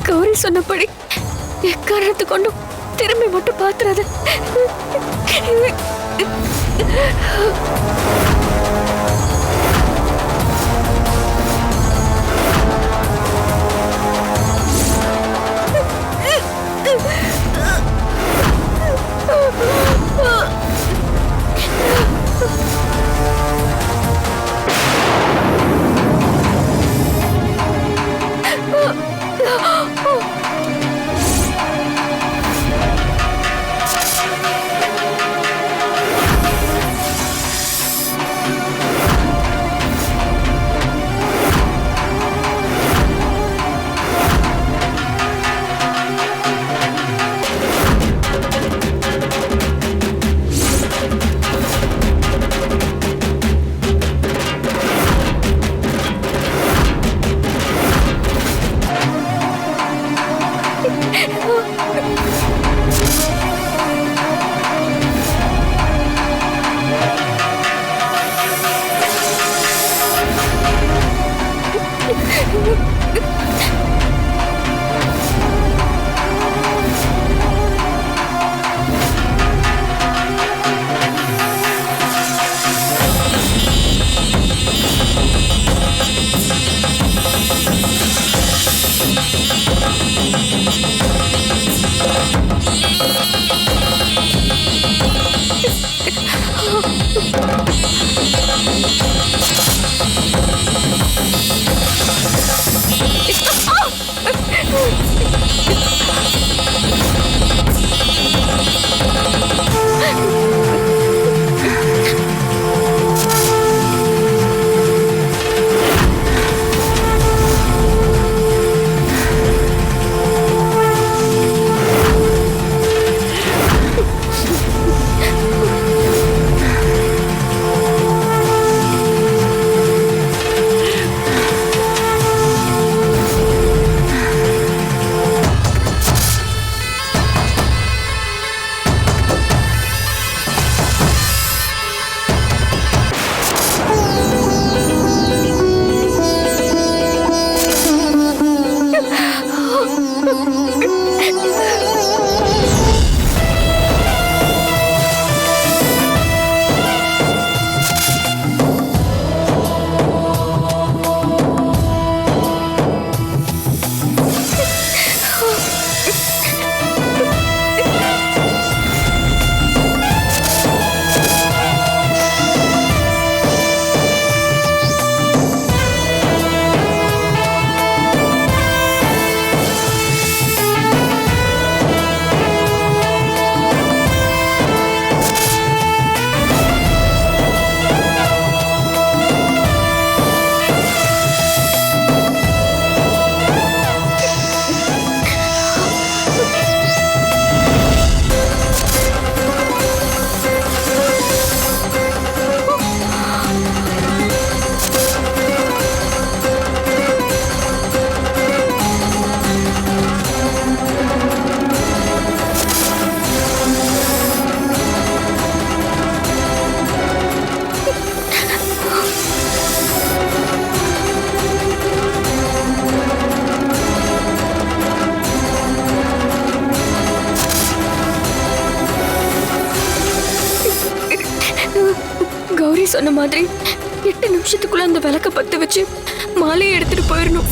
கௌரி சொன்னபடி எக்காரணத்து கொண்டும் திரும்பி மட்டும் பாத்துறாது. கௌரி சொன்ன மாதிரி 8 நிமிஷத்துக்குள்ள அந்த விளக்க பத்த வச்சு மாலையை எடுத்துட்டு போயிடணும்.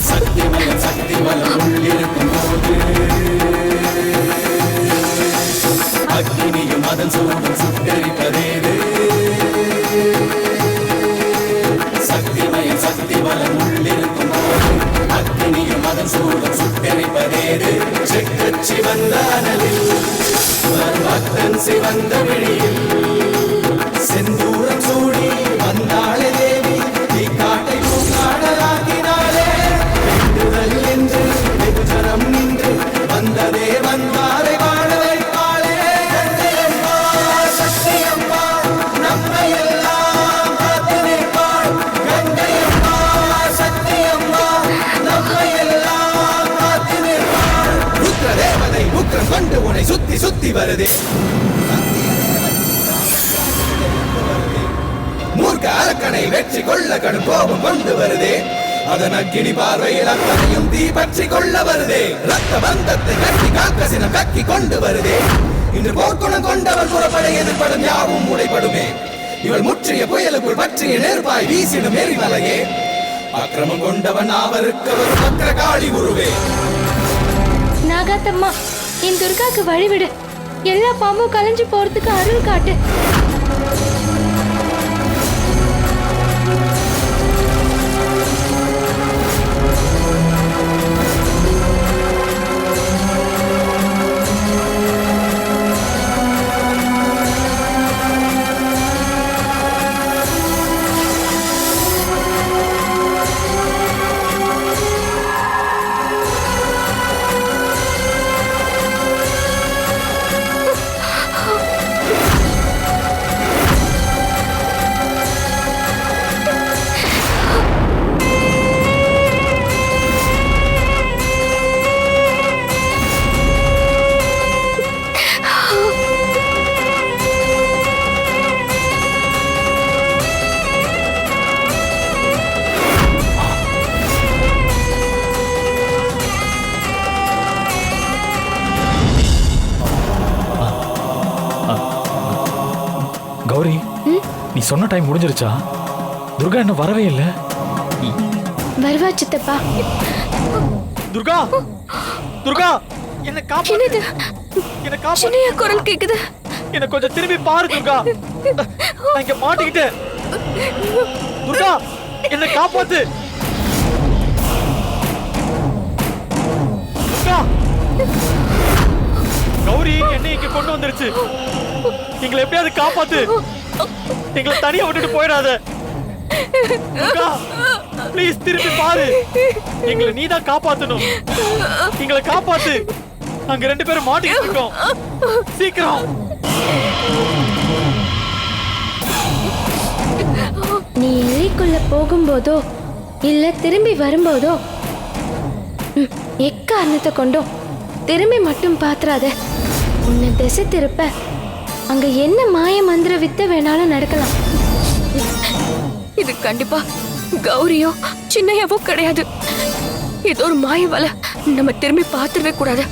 செந்தூரம் சூடி வந்தாளே தேவி நீ காட்டை பூங்காடலாக்கினாளே வேண்டுதல் என்று வெகுஜனம் நின்று வந்ததே வந்தாரை வாழ வைப்பாளே கண்டையம்மா சக்தியம்மா நம்மை எல்லாம் காத்து நிற்பாள் கண்டையம்மா சக்தியம்மா நம்மை எல்லாம் காத்து நிற்பாள் ருத்ர தேவதை உக்ரம் கொண்டு உன்னை சுத்தி சுத்தி வருதே மூர்க்க அரக்கனை வெற்றி கொள்ள கடும் கோபம் கொண்டு வருதே அதன் அக்கினி பார்வையில் அத்தனையும் தீ பற்றி கொள்ள வருதே ரத்த பந்தத்தை கட்டி காக்க சினம் கக்கி கொண்டு வருதே இன்று போர்க்குணம் கொண்டவர் புறப்பட எதிர்ப்படும் யாவும் உடைபடுமே இவள் முற்றிய புயலுக்குள் பற்றிய நெருப்பாய் வீசிடும் எரிமலையே அக்கிரமம் கொண்டவன் அவருக்கு ஒரு பத்திர காளி உருவே. நாகாத்தம்மா, என் துர்காக்கு வழிவிடு. எல்லா பாம்பும் கலைஞ்சு போறதுக்கு அருள் காட்டு. கௌரி, நீ சொன்ன டைம் முடிஞ்சிருச்சா? துர்கா என்ன வரவே இல்லை. வருவா சித்தப்பா. துர்கா, துர்கா, என்ன காப்பாத்து. என்னது? என்ன காப்பாத்து. சின்னையா குரல் கேக்குது. என்ன கொஞ்சம் திரும்பி பாரு துர்கா. நான் இங்க மாட்டிக்கிட்டேன். துர்கா, என்ன காப்பாத்து. துர்கா, கௌரி என்ன இங்க கொண்டு வந்துருச்சு. எங்களை எப்படியாவது காப்பாத்து. எங்களை தனியா விட்டுட்டு போயிடாத. துர்கா, ப்ளீஸ் திரும்பி பாரு. எங்களை நீதான் காப்பாத்தணும். எங்களை காப்பாத்து. நாங்க 2 பேரும் மாட்டிக்கிட்டு இருக்கோம். சீக்கிரம். நீ எல்லைக்குள்ள போகும்போதோ இல்ல திரும்பி வரும்போதோ எக்காரணத்தை கொண்டும் திரும்பி மட்டும் பாத்துறாத. உன்னை திசை திருப்ப அங்க என்ன மாய மந்திர வித்த வேணாலும் நடக்கலாம். இது கண்டிப்பா கௌரியோ சின்னையாவோ கிடையாது. ஏதோ ஒரு மாய வலை. நம்ம திரும்பி பார்த்துடவே கூடாது.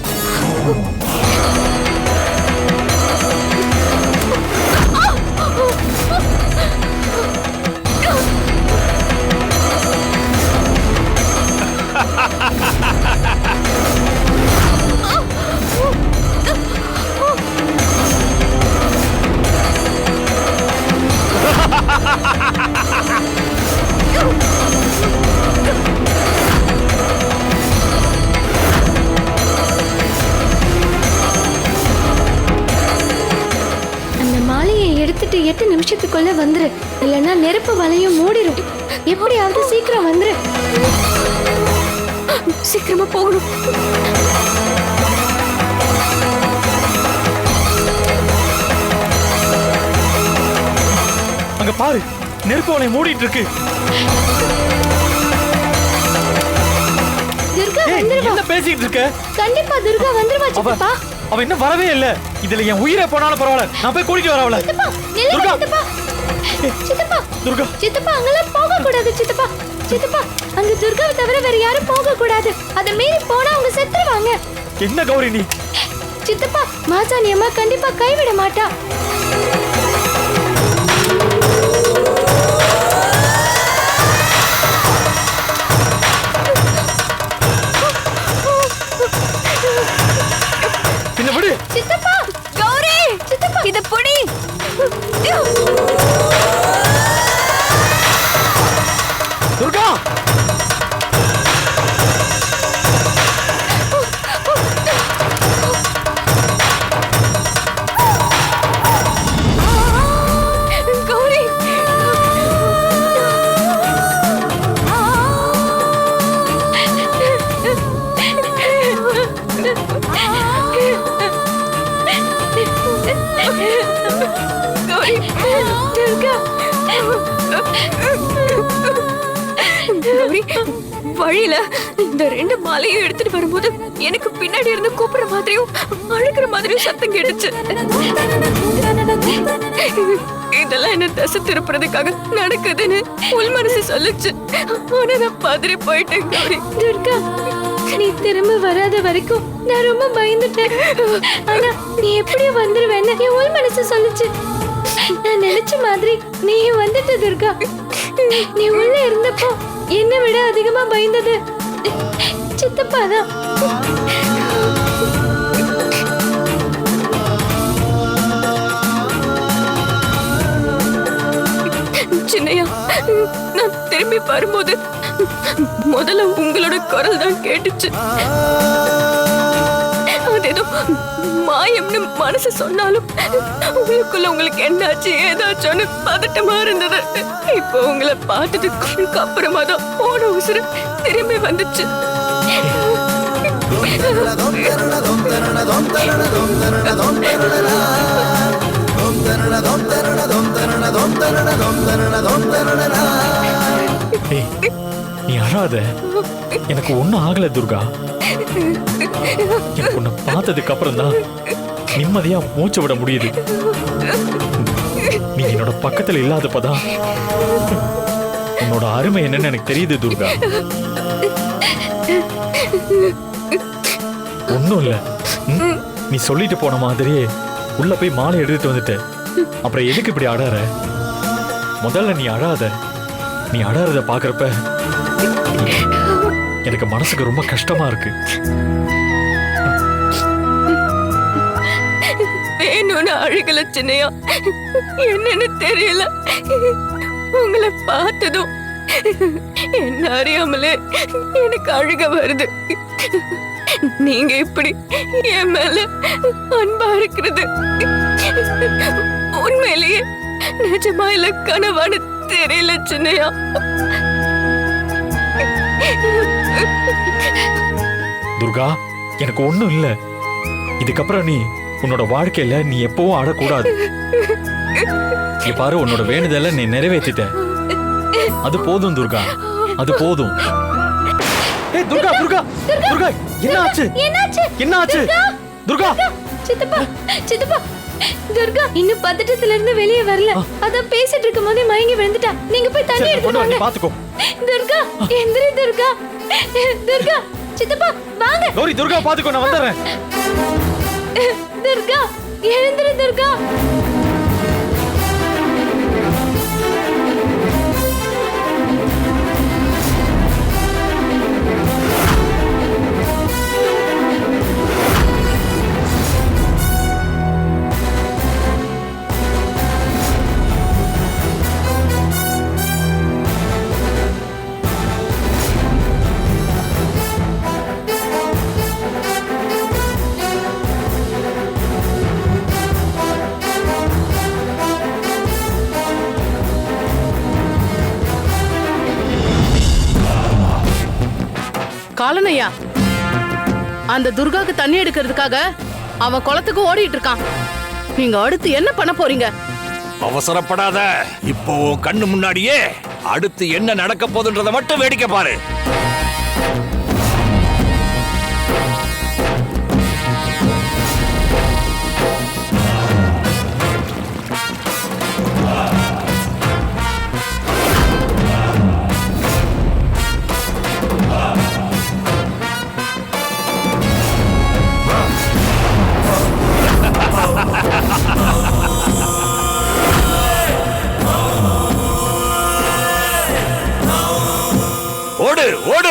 அந்த மாலையை எடுத்துட்டு 8 நிமிஷத்துக்குள்ள வந்துரு. இல்லைன்னா நெருப்பு வலையும் மூடிடும். எப்படியாவது சீக்கிரம் வந்துரு. சீக்கிரமா போகணும். அங்க பாரு, நெருப்பு வலை மூடிட்டு இருக்கு. துர்கா ஏய், வந்துருவா. என்ன பேசிட்டு இருக்க? கண்டிப்பா துர்கா வந்துருவா சித்தப்பா. அவ இன்னும் வரவே இல்ல. இதுல என் உயிரே போனாலும் பரவாயில்ல. நான் போய் கூட்டிட்டு வரவள. சித்தப்பா, நில்லுங்க துர்கா. சித்தப்பா. சித்தப்பா, துர்கா, சித்தப்பா அங்கெல்லாம் போக கூடாது சித்தப்பா. சித்தப்பா, அங்க துர்காவை தவிர வேற யாரும் போக கூடாது. அதை மீறி போனா அவங்க செத்துருவாங்க. என்ன கௌரி நீ? சித்தப்பா, மாசாணி அம்மா கண்டிப்பா கைவிட மாட்டா. துர்கா கௌரி கௌரி துர்கா கௌரி வழியில இந்த 2 மாலையும் எடுத்துட்டு வரும்போது எனக்கு பின்னாடி இருந்து கூப்பிடுற மாதிரியும் அழுகிற மாதிரியும் சத்தம் கேட்டுச்சு. இதெல்லாம் என்ன தசை திருப்புறதுக்காக நடக்குதுன்னு உள் மனசு சொல்லுச்சு. ஆனா நான் பதறி போயிட்டேன் கௌரி. துர்கா, நீ திரும்ப வராத வரைக்கும் நான் ரொம்ப பயந்துட்டேன். ஆனா நீ எப்படியும் வந்துருவேன்னு என் உள் மனசு சொல்லுச்சு. நான் நினைச்ச மாதிரி நீ வந்துட்ட துர்கா. நீ உள்ள இருந்தப்போ என்னை விட அதிகமா பயந்தது சித்தப்பாதான். சின்னையா, நான் திரும்பி வரும்போது முதல்ல உங்களோட குரல் தான் கேட்டுச்சு. அது ஏதோ மாயம்னு மனசு சொன்னாலும் உங்களுக்குள்ள உங்களுக்கு என்னாச்சு ஏதாச்சும்னு பதட்டமா இருந்தது. இப்போ உங்களை பார்த்ததுக்கு அப்புறமா தான் போன உசுறு திரும்பி வந்துச்சு. நீ அழாத, எனக்கு ஒண்ணும் ஆகல துர்கா. எனக்கு உன்னை பார்த்ததுக்கு அப்புறம் தான் நிம்மதியா மூச்சு விட முடியுது. நீ என்னோட பக்கத்துல இல்லாதப்பதான் உன்னோட அருமை என்னன்னு எனக்கு தெரியுது துர்கா. ஒண்ணும் இல்ல, நீ சொல்லிட்டு போன மாதிரியே உள்ள போய் மாலை எடுத்துட்டு வந்துட்ட. அப்புறம் எதுக்கு இப்படி அழற? முதல்ல நீ அழாத. நீ அழறத பாக்குறப்ப எனக்கு மனசுக்கு ரொம்ப கஷ்டமா இருக்கு. வேணும்னு அழுகல சின்னையா, என்னன்னு தெரியல. உங்களை பார்த்ததும் என்ன அறியாமலே எனக்கு அழுக வருது. நீங்க இப்படி என் மேல அன்பா இருக்கிறது உண்மையிலேயே நிஜமா இல்ல கனவான்னு தெரியல சின்னையா. துர்கா, எனக்கு ஒண்ணும் இல்ல. இதுக்கப்புறம் நீ உன்னோட வாழ்க்கையில நீ எப்பவும் அழக்கூடாது. இங்க பாரு, உன்னோட வேண்டுதலை நீ நிறைவேற்றிட்ட. அது போதும் துர்கா, அது போதும். ஏய் துர்கா, துர்கா, துர்கா, என்ன ஆச்சு? என்ன ஆச்சு? துர்கா, சித்தப்பா, சித்தப்பா, துர்கா இன்னும் பதட்டத்துல இருந்து வெளியே வரல. அதான் பேசிட்டு இருக்கும் போதே மயங்கி விழுந்துட்டா. நீங்க போய் தண்ணி எடுத்துட்டு வாங்க. பாத்துக்கோ. துர்கா, எந்திரி துர்கா. துர்கா, சித்தப்பா வாங்க. கௌரி, துர்கா பாத்துக்கோ, நான் வந்துறேன். துர்கா, எழுந்திரு துர்கா. காலனையா, அந்த துர்காக்கு தண்ணி எடுக்கிறதுக்காக அவன் குளத்துக்கு ஓடிட்டு இருக்கான். நீங்க அடுத்து என்ன பண்ண போறீங்க? அவசரப்படாத. இப்போ உன் கண்ணு முன்னாடியே அடுத்து என்ன நடக்க போகுதுன்றத மட்டும் வேடிக்கை பாரு. ஓடு ஓடு.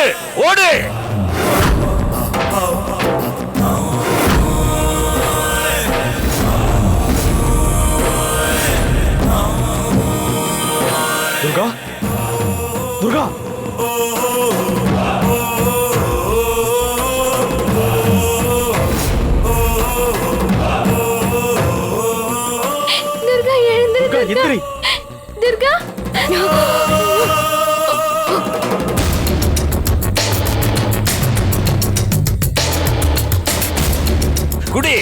எந்திரி. துர்கா குடி.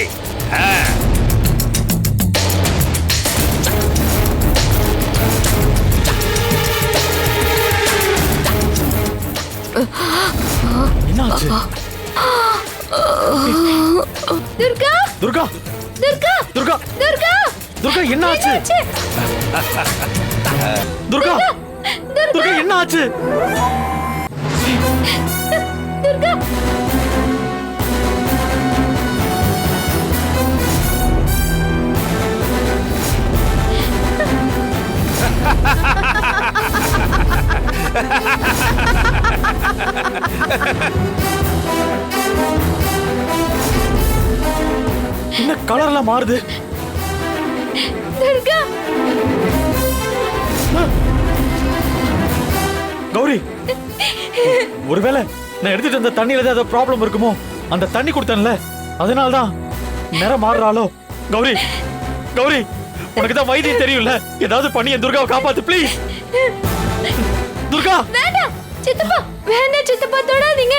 என்னாச்சு? துர்கா துர்கா துர்கா துர்கா துர்கா துர்கா என்னாச்சு? துர்கா துர்கா என்னாச்சு? துர்கா என்ன கலர்ல மாறுது? துர்கா கௌரி, ஒருவேளை நான் எடுத்துட்டு வந்த தண்ணியில ஏதாவது ப்ராப்ளம் இருக்குமோ? அந்த தண்ணி கொடுத்தேன்ல, அதனால்தான் நிறம் மாறுறாளோ? கௌரி கௌரி, உனக்கு தான் வைத்தியம் தெரியும்ல, ஏதாவது பண்ணி என் துர்காவை காப்பாத்து ப்ளீஸ். துர்கா வேண்டாம் சித்தப்பா, வேண்டாம் சித்தப்பா, தொடாதீங்க.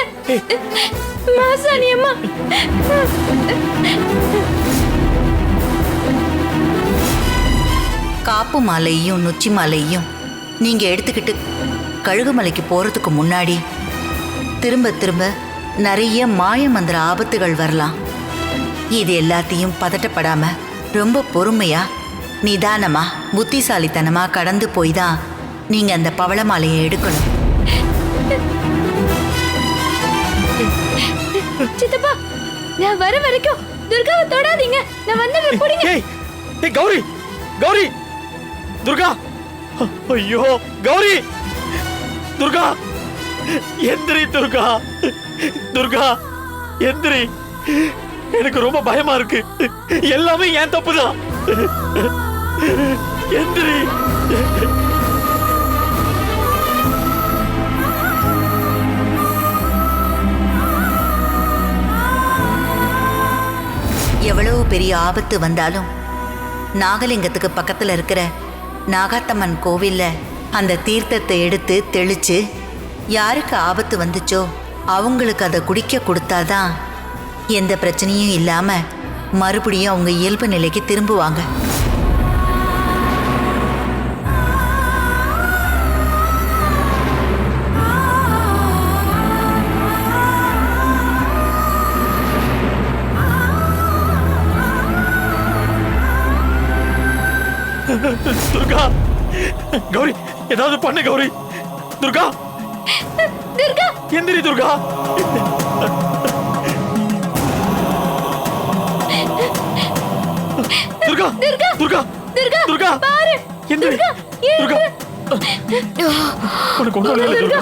மாசாணி அம்மா. காப்பு மாலையும் நொச்சி மாலையும் நீங்க எடுத்துக்கிட்டு கழுகுமலைக்கு போறதுக்கு முன்னாடி திரும்ப திரும்ப நிறைய மாய மந்திர ஆபத்துகள் வரலாம். இது எல்லாத்தையும் பதட்டப்படாம ரொம்ப பொறுமையா நிதானமா புத்திசாலித்தனமா கடந்து போய் தான் நீங்க அந்த பவள மாலையை எடுக்கணும். சித்தப்பா, நான் வர வரைக்கும் துர்காவை தொடாதீங்க. நான் வந்து புடிங்க. ஏய் ஏய் கௌரி கௌரி, துர்கா, ஐயோ கௌரி, துர்கா எந்திரி, துர்கா துர்கா எந்திரி. எனக்கு ரொம்ப பயமா இருக்கு, எல்லாமே என் தப்புதான். எந்திரி. எவ்வளவு பெரிய ஆபத்து வந்தாலும் நாகலிங்கத்துக்கு பக்கத்துல இருக்கிற நாகாத்தம்மன் கோவில்ல அந்த தீர்த்தத்தை எடுத்து தெளிச்சு யாருக்கு ஆபத்து வந்துச்சோ அவங்களுக்கு அதை குடிக்க கொடுத்தாதான் எந்த பிரச்சனையும் இல்லாம மறுபடியும் அவங்க இயல்பு நிலைக்கு திரும்புவாங்க. துர்கா கௌரி, ஏதாவது பண்ணு கௌரி. துர்கா துர்கா எந்திரி துர்கா. துர்கா துர்கா துர்கா துர்கா பாரு. எந்திரி துர்கா. உனக்கு ஒண்ணும் இல்ல துர்கா,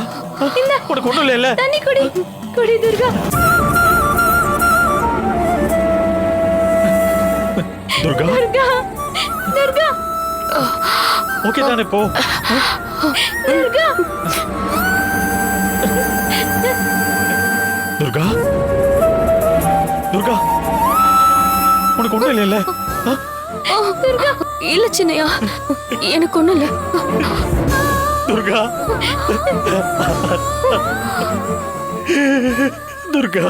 உனக்கு ஒண்ணும் இல்ல. தண்ணி குடி குடி துர்கா. துர்கா துர்கா துர்கா ஓகே தானே போ. துர்கா துர்கா துர்கா, உனக்கு ஒண்ணும் இல்ல. துர்கா இல்ல சின்னையா, எனக்கு ஒண்ணும் இல்ல. துர்கா துர்கா.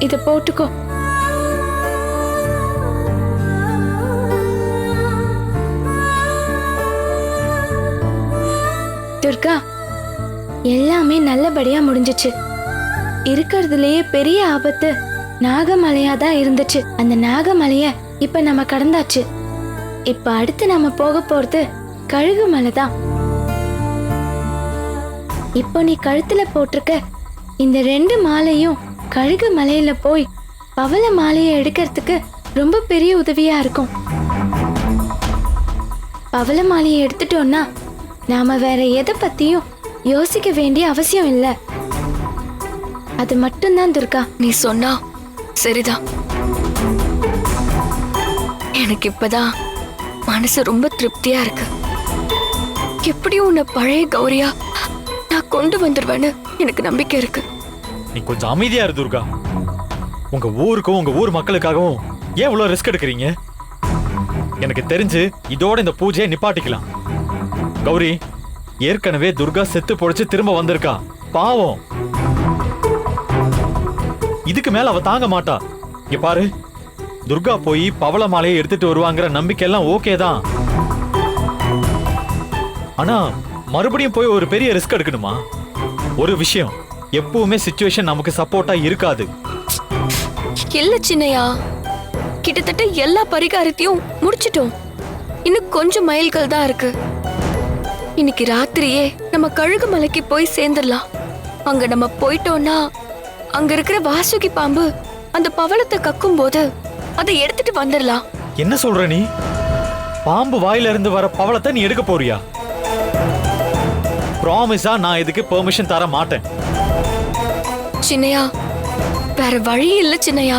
இத போட்டுக்கோ. துர்கா, எல்லாமே நல்லபடியா முடிஞ்சிச்சு. இருக்கிறதுலயே பெரிய ஆபத்து நாகமலையா தான் இருந்துச்சு. அந்த நாகமலைய இப்ப நம்ம கடந்தாச்சு. இப்ப அடுத்து நம்ம போக போறது கழுகுமலை தான். இப்போ நீ கழுத்துல போட்டிருக்க இந்த 2 மாலையும் கழுகு மலையில போய் பவள மாலையை எடுக்கிறதுக்கு ரொம்ப பெரிய உதவியா இருக்கும். பவள மாலையை எடுத்துட்டோம்னா நாம வேற எதை பத்தியும் யோசிக்க வேண்டிய அவசியம் இல்லை. அது மட்டும்தான் துர்கா. நீ சொன்னா சரிதான். எனக்கு இப்பதான் மனசு ரொம்ப திருப்தியா இருக்கு. எப்படியும் உன்னை பழைய கௌரியா நான் கொண்டு வந்துருவேன்னு எனக்கு நம்பிக்கை இருக்கு. நீ கொஞ்சம் அமைதியா இரு துர்கா. உங்க ஊருக்கும் உங்க ஊர் மக்களுக்காகவும் ஏன் இவ்வளவு ரிஸ்க் எடுக்கிறீங்க? எனக்கு தெரிஞ்சு இதோட இந்த பூஜையை நிப்பாட்டிக்கலாம். கௌரி, ஏற்கனவே துர்கா செத்து பொழைச்சு திரும்ப வந்திருக்கா. பாவம், இதுக்கு மேல அவ தாங்க மாட்டா. இங்க பாரு, துர்கா போய் பவள மாலையை எடுத்துட்டு வருவாங்கிற நம்பிக்கை எல்லாம் ஓகே தான். ஆனா மறுபடியும் போய் ஒரு பெரிய ரிஸ்க் எடுக்கணுமா? ஒரு விஷயம், எப்பவுமே சிச்சுவேஷன் நமக்கு சப்போர்ட்டா இருக்காது. இல்ல சின்னையா, கிட்டத்தட்ட எல்லா பரிகாரத்தையும் முடிச்சிட்டோம். இன்னும் கொஞ்சம் மைல்கள் தான் இருக்கு. இன்னைக்கு ராத்திரியே நம்ம கழுகு மலைக்கு போய் சேர்ந்துடலாம். அங்க நம்ம போயிட்டோம்னா அங்க இருக்கிற வாசுகி பாம்பு அந்த பவளத்தை கக்கும் போது அதை எடுத்துட்டு வந்துடலாம். என்ன சொல்ற நீ? பாம்பு வாயில இருந்து வர பவளத்தை நீ எடுக்க போறியா? ப்ராமிஸா நான் இதுக்கு பெர்மிஷன் தர மாட்டேன். சின்னையா, வேற வழி இல்ல சின்னையா.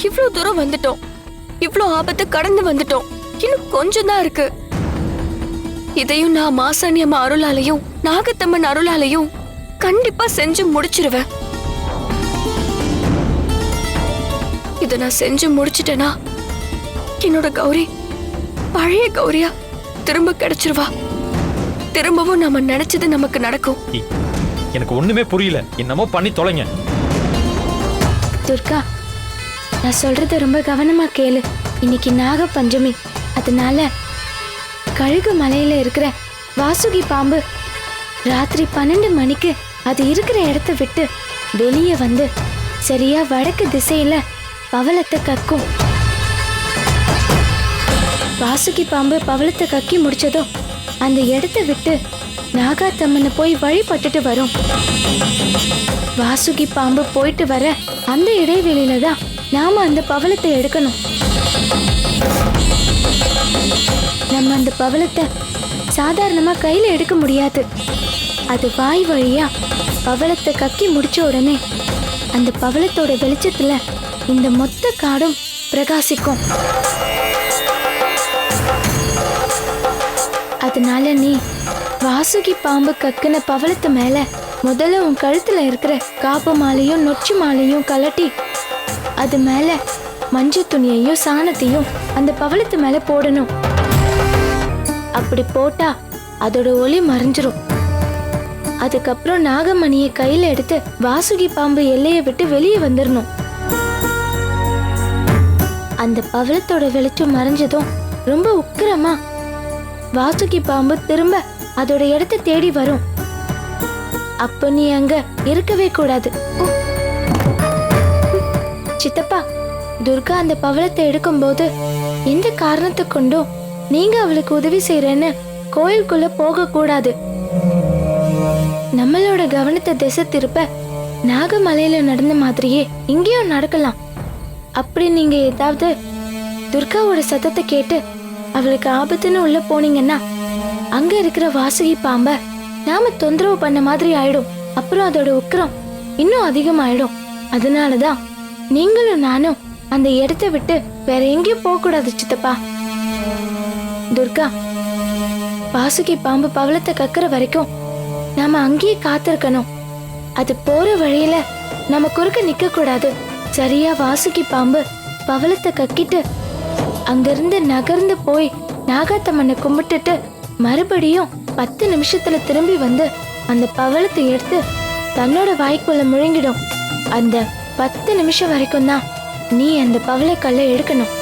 இவ்வளவு தூரம் வந்துட்டோம், இவ்வளவு ஆபத்தை கடந்து வந்துட்டோம். இன்னும் கொஞ்சம் தான் இருக்கு. இதையும் நான் மாசாணியம்மா அருளாலையும் நாகத்தம்மன் அருளாலையும் கண்டிப்பா செஞ்சு முடிச்சிருவேன். இத நான் செஞ்சு முடிச்சிட்டேனா என்னோட கௌரி பழைய கௌரியா திரும்ப கிடைச்சிருவா. திரும்பவும் நாம நினைச்சது நமக்கு நடக்கும். எனக்கு ஒண்ணுமே புரியல. என்னமோ பண்ணி தொலைங்க. துர்கா, நான் சொல்றத ரொம்ப கவனமா கேளு. இன்னைக்கு நாக பஞ்சமி. அதனால கழுகு மலையில இருக்கிற வாசுகி பாம்பு ராத்திரி 12 மணிக்கு அது இருக்கிற இடத்த விட்டு வெளியே வந்து சரியா வடக்கு திசையில பவளத்தை கக்கும். வாசுகி பாம்பு பவளத்தை கக்கி முடிச்சதும் அந்த இடத்த விட்டு நாகாத்தம்மனை போய் வழிபட்டுட்டு வரும். வாசுகி பாம்பு போயிட்டு வர அந்த இடைவெளியில தான் நாம அந்த பவளத்தை எடுக்கணும். நம்ம அந்த பவளத்தை சாதாரணமா கையில எடுக்க முடியாது. அது வாய் வழியா பவளத்தை கக்கி முடிச்ச உடனே அந்த பவளத்தோட வெளிச்சத்துல இந்த மொத்த காடும் பிரகாசிக்கும். அதனால நீ வாசுகி பாம்பு கக்குன பவளத்து மேல முதல்ல உன் கழுத்துல இருக்கிற காப்பு மாலையும் நொச்சி மாலையும் கலட்டி அது மேல மஞ்சள் துணியையும் சாணத்தையும் அந்த பவளத்து மேல போடணும். அப்படி போட்டா அதோட ஒளி மறைஞ்சிரும். அதுக்கப்புறம் நாகமணியை கையில எடுத்து வாசுகி பாம்பு எல்லையை விட்டு வெளியே வந்துடணும். அந்த பவளத்தோட வெளிச்சம் மறைஞ்சதும் ரொம்ப உக்கிரமா வாசுகி பாம்பு திரும்ப அதோட இடத்தை தேடி வரும். அப்ப நீ அங்க இருக்கவே கூடாது. சித்தப்பா, துர்கா அந்த பவளத்தை எடுக்கும்போது எந்த காரணத்தை கொண்டும் நீங்க அவளுக்கு உதவி செய்யறேன்னு கோயிலுக்குள்ள போக கூடாது. நம்மளோட கவனத்தை திசை திருப்ப நாகமலையில நடந்த மாதிரியே இங்கேயும் நடக்கலாம். அப்படி நீங்க ஏதாவது துர்காவோட சத்தத்தை கேட்டு அவளுக்கு ஆபத்துன்னு உள்ள போனீங்கன்னா அங்க இருக்கிற வாசுகி பாம்ப நாம தொந்தரவு பண்ண மாதிரி ஆயிடும். அப்புறம் அதோட உக்கிரம் இன்னும் அதிகமாயிடும். அதனாலதான் நீங்களும் நானும் அந்த இடத்தை விட்டு வேற எங்கேயும் போக கூடாது சித்தப்பா. துர்கா, வாசுகி பாம்பு பவளத்தை கக்குற வரைக்கும் நாம அங்கேயே காத்திருக்கணும். அது போற வழியில நம்ம குறுக்க நிக்க கூடாது. சரியா வாசுகி பாம்பு பவளத்தை கக்கிட்டு அங்கிருந்து நகர்ந்து போய் நாகாத்தம்மனை கும்பிட்டுட்டு மறுபடியும் 10 நிமிஷத்துல திரும்பி வந்து அந்த பவளத்தை எடுத்து தன்னோட வாய்க்குள்ள முழுங்கிடும். அந்த 10 நிமிஷம் வரைக்கும் தான் நீ அந்த பவளக்கல்லை எடுக்கணும்.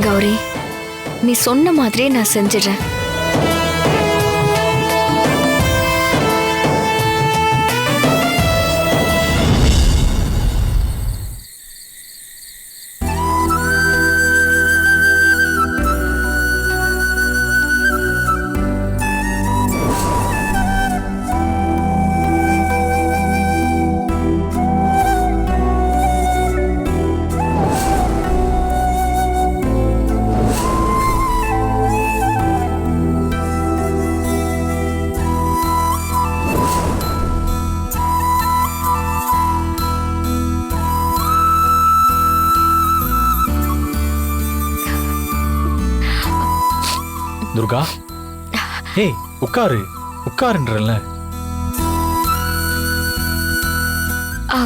கௌரி, நீ சொன்ன மாதிரியே நான் செஞ்சிடறேன். துர்கா, ஏய் உட்காரு, உட்காருன்றல. ஆ,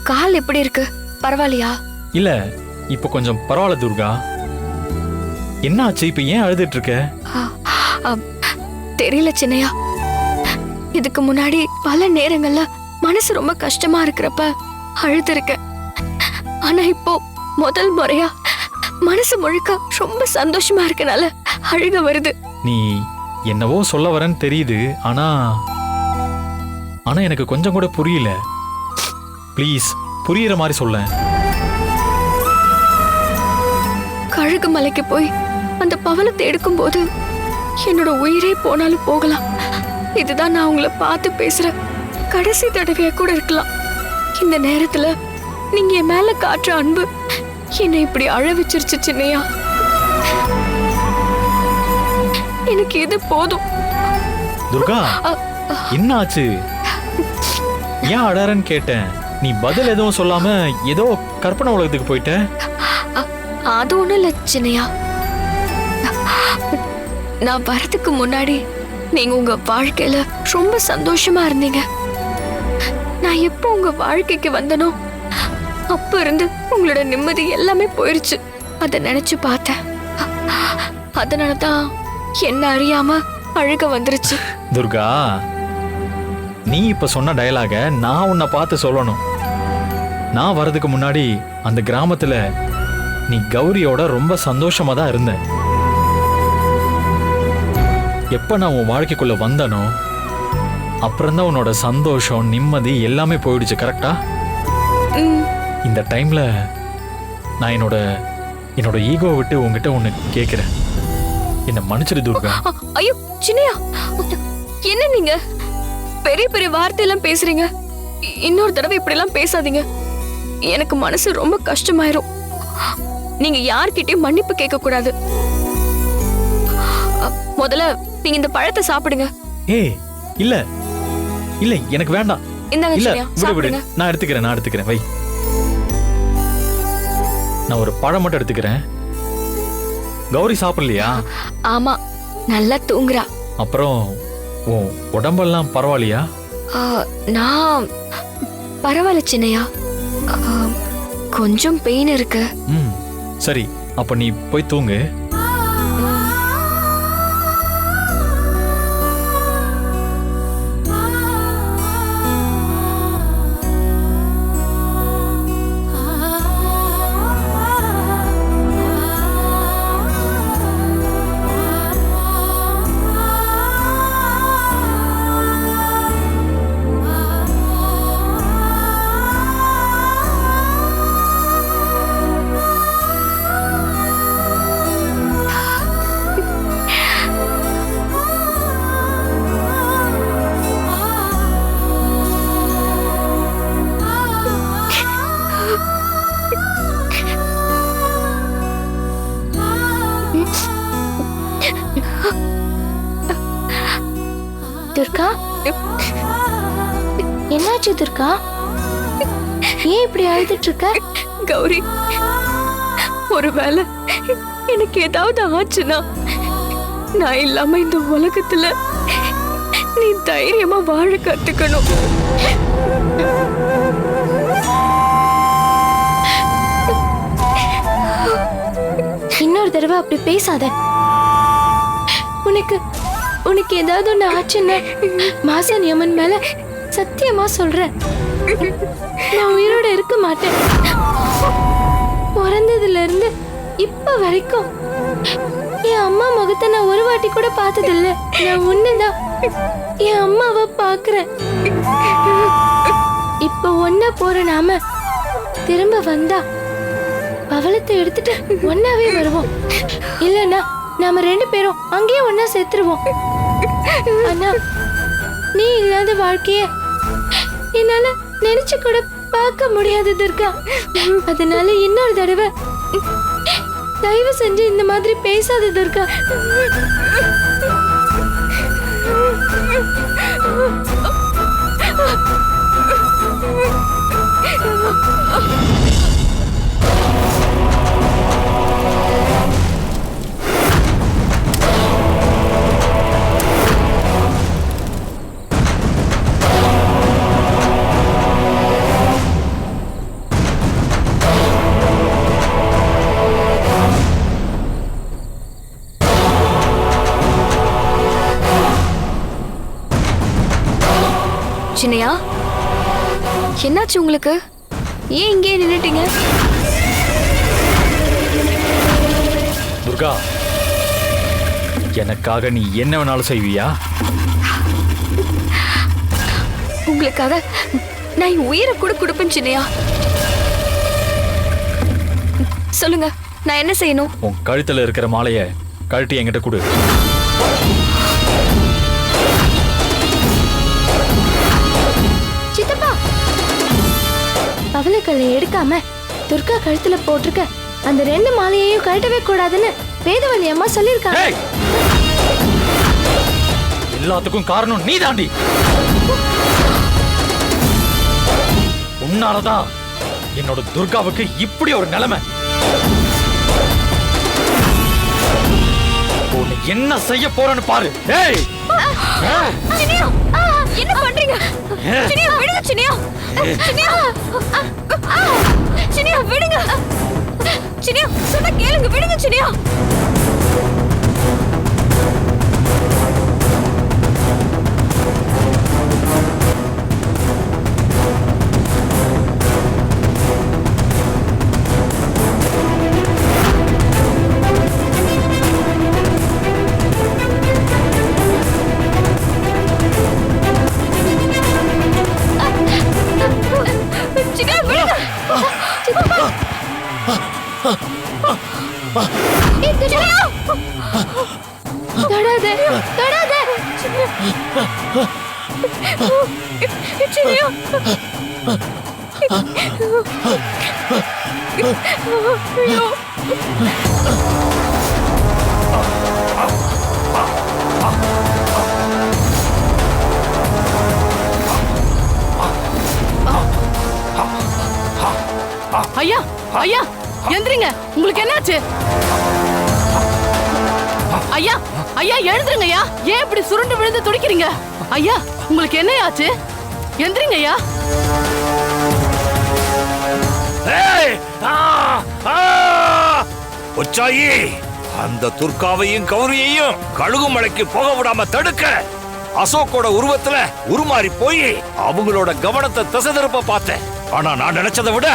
கால் எப்படி இருக்கு? பரவாயில்லையா? இல்ல, இப்ப கொஞ்சம் பரவாயில்ல துர்கா. என்ன ஆச்சு? இப்ப ஏன் அழுதுட்டு இருக்க? ஆ, தெரியல சின்னையா. இதுக்கு முன்னாடி பல நேரங்கள்ல மனசு ரொம்ப கஷ்டமா இருக்கிறப்ப அழுதுருக்கேன். ஆனா இப்போ முதல் முறையா மனசு முழுக்க ரொம்ப சந்தோஷமா இருக்கனால அழுக வருது. நீ என்னவோ சொல்ல வரேன்னு தெரியுது, ஆனா ஆனா எனக்கு கொஞ்சம் கூட புரியல. ப்ளீஸ் புரியுற மாதிரி சொல்ல. கழுகு மலைக்கு போய் அந்த பவளத்தை எடுக்கும் போது என்னோட உயிரே போனாலும் போகலாம். இதுதான் நான் உங்களை பார்த்து பேசுற கடைசி தடவையா கூட இருக்கலாம். இந்த நேரத்துல நீங்க என் மேல காட்டுற அன்பு என்னை இப்படி அழ வச்சிருச்சு சின்னையா. எனக்கு இது போதும். துர்கா, என்ன ஆச்சு? ஏன் அழறன்னு கேட்டேன். நீ பதில் எதுவும் சொல்லாம ஏதோ கற்பனை உலகத்துக்கு போயிட்ட. அது ஒண்ணும் இல்ல சின்னையா. நான் வரதுக்கு முன்னாடி நீங்க உங்க வாழ்க்கையில ரொம்ப சந்தோஷமா இருந்தீங்க. நான் எப்போ உங்க வாழ்க்கைக்கு வந்தனோ அப்ப இருந்து உங்களோட நிம்மதி எல்லாமே போயிருச்சு. அத நினைச்சு பார்த்தேன். அதனாலதான் என்ன அறியாம அழுக வந்துருச்சு. துர்கா, நீ இப்ப சொன்ன டயலாக நான் உன்னை பார்த்து சொல்லணும். நான் வரதுக்கு முன்னாடி அந்த கிராமத்துல நீ கௌரியோட ரொம்ப சந்தோஷமா தான் இருந்த. எப்ப நான் உன் வாழ்க்கைக்குள்ள வந்தனோ அப்புறம்தான் உன்னோட சந்தோஷம் நிம்மதி எல்லாமே போயிடுச்சு. கரெக்டா? இந்த டைம்ல நான் என்னோட ஈகோ விட்டு உங்ககிட்ட ஒண்ணு கேக்குறேன். என்ன மன்னிச்சிடு துர்கா. ஐயோ சின்னையா, என்ன நீங்க பெரிய பெரிய வார்த்தையெல்லாம் பேசுறீங்க? இன்னொரு தடவை இப்படி எல்லாம் பேசாதீங்க. எனக்கு மனசு ரொம்ப கஷ்டமாயிரும். நீங்க யார்கிட்டயும் மன்னிப்பு கேட்க கூடாது. முதல்ல நீங்க இந்த பழத்தை சாப்பிடுங்க. ஏய் இல்ல இல்ல, எனக்கு வேண்டாம். இந்தாங்க இல்ல, சின்னையா, விடு விடு, சாப்பிடுங்க. நான் எடுத்துக்கிறேன். வை, நான் ஒரு பழம் மட்டும் எடுத்துக்கிறேன். கௌரி சாப்பிடலையா? ஆமா, நல்லா தூங்குறா. அப்புறம் உன் உடம்பெல்லாம் பரவாயில்லையா? நான் பரவாயில்ல சின்னையா. கொஞ்சம் பெயின் இருக்கு. சரி, அப்ப நீ போய் தூங்கு. துர்கா, என்னாச்சு துர்கா? ஏன் இப்படி அழுதுட்டு இருக்க? கௌரி, ஒருவேளை எனக்கு ஏதாவது ஆச்சுன்னா நான் இல்லாம இந்த உலகத்துல நீ தைரியமா வாழ கத்துக்கணும். இன்னொரு தடவை அப்படி பேசாத. உனக்கு ஏதாவது ஒண்ணு ஆச்சுன்னா மாசாணி அம்மன் மேல சத்தியமா சொல்றேன், நான் உயிரோட இருக்க மாட்டேன். பிறந்ததுல இருந்து இப்ப வரைக்கும் என் அம்மா முகத்தை நான் ஒரு வாட்டி கூட பார்த்ததில்ல. நான் ஒண்ணுதான் என் அம்மாவை பாக்குறேன். இப்ப ஒன்னா போற நாம திரும்ப வந்தா பவளத்தை எடுத்துட்டு ஒன்னாவே வருவோம். இல்லன்னா நாம 2 பேரும் அங்கேயே ஒன்னா சேர்த்துருவோம். ஆனா நீ இல்லாத வாழ்க்கைய என்னால நினைச்சு கூட பார்க்க முடியாது துர்கா. அதனால இன்னொரு தடவை தயவு செஞ்சு இந்த மாதிரி பேசாத துர்கா. சின்னையா, என்னாச்சு உங்களுக்கு? ஏன் இங்கே நின்னுட்டீங்க? துர்கா, எனக்காக நீ என்ன வேணாலும் செய்வியா? உங்களுக்காக நான் என் உயிரை கூட கொடுப்பேன் சின்னையா. சொல்லுங்க, நான் என்ன செய்யணும்? உன் கழுத்துல இருக்கிற மாலைய கழட்டி என்கிட்ட கொடு. சித்தப்பா, பவளக்கல்லை எடுக்காம துர்கா கழுத்துல போட்டிருக்க அந்த 2 மாலையையும் கழட்டவே கூடாதுன்னு வேதவதி அம்மா சொல்லியிருக்காங்க. ஏய்! எல்லாத்துக்கும் காரணம் நீ தாண்டி. உன்னாலதான் என்னோட துர்காவுக்கு இப்படி ஒரு நிலைமை. உன்னை என்ன செய்ய போறேன்னு பாரு. ஏய்! சின்னையா, என்ன பண்றீங்க? சின்னையா, விடுங்க சின்னையா. சின்னையா, சின்னையா, விடுங்க. சின்னையா, சொன்னா கேளுங்க, விடுங்க சின்னையா. சின்னையா, விடுங்க. சின்னையா, தொடாத, தொடாத. சின்னையா. ஐயோ. ஐயா, ஐயா, எந்திரிங்க. உங்களுக்கு என்னாச்சு? ஐயா, ஐயா, எழுந்துருங்க ஐயா. ஏன் இப்படி சுருண்டு விழுந்து துடிக்கிறீங்க? ஐயா, உங்களுக்கு என்ன ஆச்சு? எந்திரிங்க ஐயா. ஏய்! உச்சாயி, அந்த துர்காவையும் கௌரியையும் கழுகு மலைக்கு போக விடாம தடுக்க அசோக்கோட உருவத்துல உருமாறி போய் அவங்களோட கவனத்தை திசை திருப்ப பார்த்தேன். ஆனா நான் நினைச்சதை விட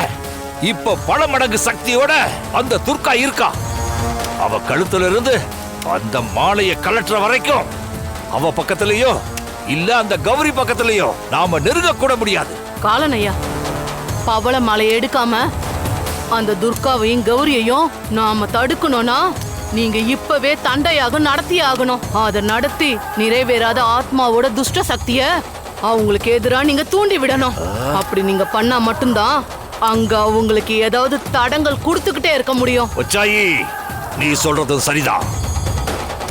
இப்ப பல மடங்கு சக்தியோட அந்த துர்கா இருக்கா. அவ கழுத்துல இருந்து அந்த மாலையை கலற்ற வரைக்கும் அவ பக்கத்திலயோ இல்ல அந்த கௌரி பக்கத்திலயோ நாம நெருங்க கூட முடியாது. காலன் ஐயா, பவள மாலையை எடுக்காம அந்த துர்காவையும் கௌரியையும் நாம தடுக்கணும்னா நீங்க இப்பவே தண்டையாகம் நடத்தி ஆகணும். அதை நடத்தி நிறைவேறாத ஆத்மாவோட துஷ்ட சக்திய அவங்களுக்கு எதிரா நீங்க தூண்டி விடணும். அப்படி நீங்க பண்ணா மட்டும்தான் அங்க அவங்களுக்கு ஏதாவது தடங்கள் கொடுத்துக்கிட்டே இருக்க முடியும். உச்சாயி, நீ சொல்றது சரிதான்.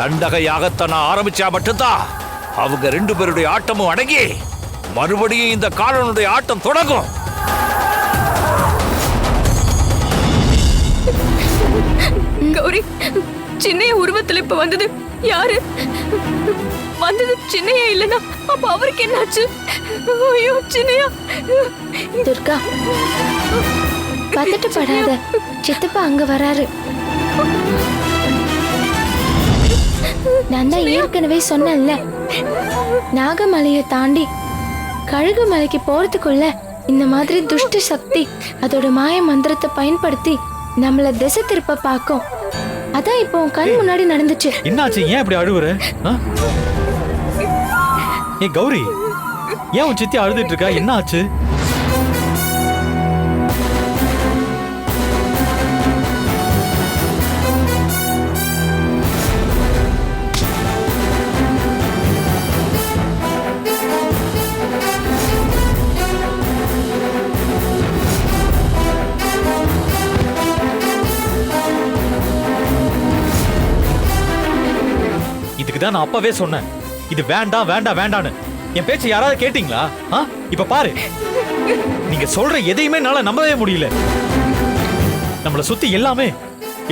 தண்டக யாகத்தை நான் ஆரம்பிச்சா மட்டும்தான் அவங்க 2 பேருடைய ஆட்டமும் அடங்கி மறுபடியும் இந்த காலனுடைய ஆட்டம் தொடங்கும். கௌரி, சின்னைய உருவத்துல இப்ப வந்தது யாரு? வந்தது சின்னையா இல்லனா அப்ப அவருக்கு என்னாச்சு? ஐயோ சின்னையா. துர்கா, பதட்டு படாத. சித்தப்பா அங்க வராரு. நான் தான் ஏற்கனவே சொன்னேன்ல, நாகமலையை தாண்டி கழுகு மலைக்கு போறதுக்குள்ள இந்த மாதிரி துஷ்ட சக்தி அதோட மாய மந்திரத்தை பயன்படுத்தி நம்மள திசை திருப்ப பார்க்கும். அதான் இப்போ உன் கண் முன்னாடி நடந்துச்சு. என்னாச்சு? ஏன் இப்படி அழுவுற? ஏ கௌரி, ஏன் உன் சித்தி அழுதுட்டு இருக்கா? என்ன ஆச்சு? இதுக்குதான் நான் அப்பவே சொன்னேன், இது வேண்டாம் வேண்டாம் வேண்டான்னு. என் பேச்ச யாராவது கேட்டீங்களா? இப்ப பாரு, நீங்க சொல்ற எதையுமே என்னால நம்பவே முடியல. நம்மள சுத்தி எல்லாமே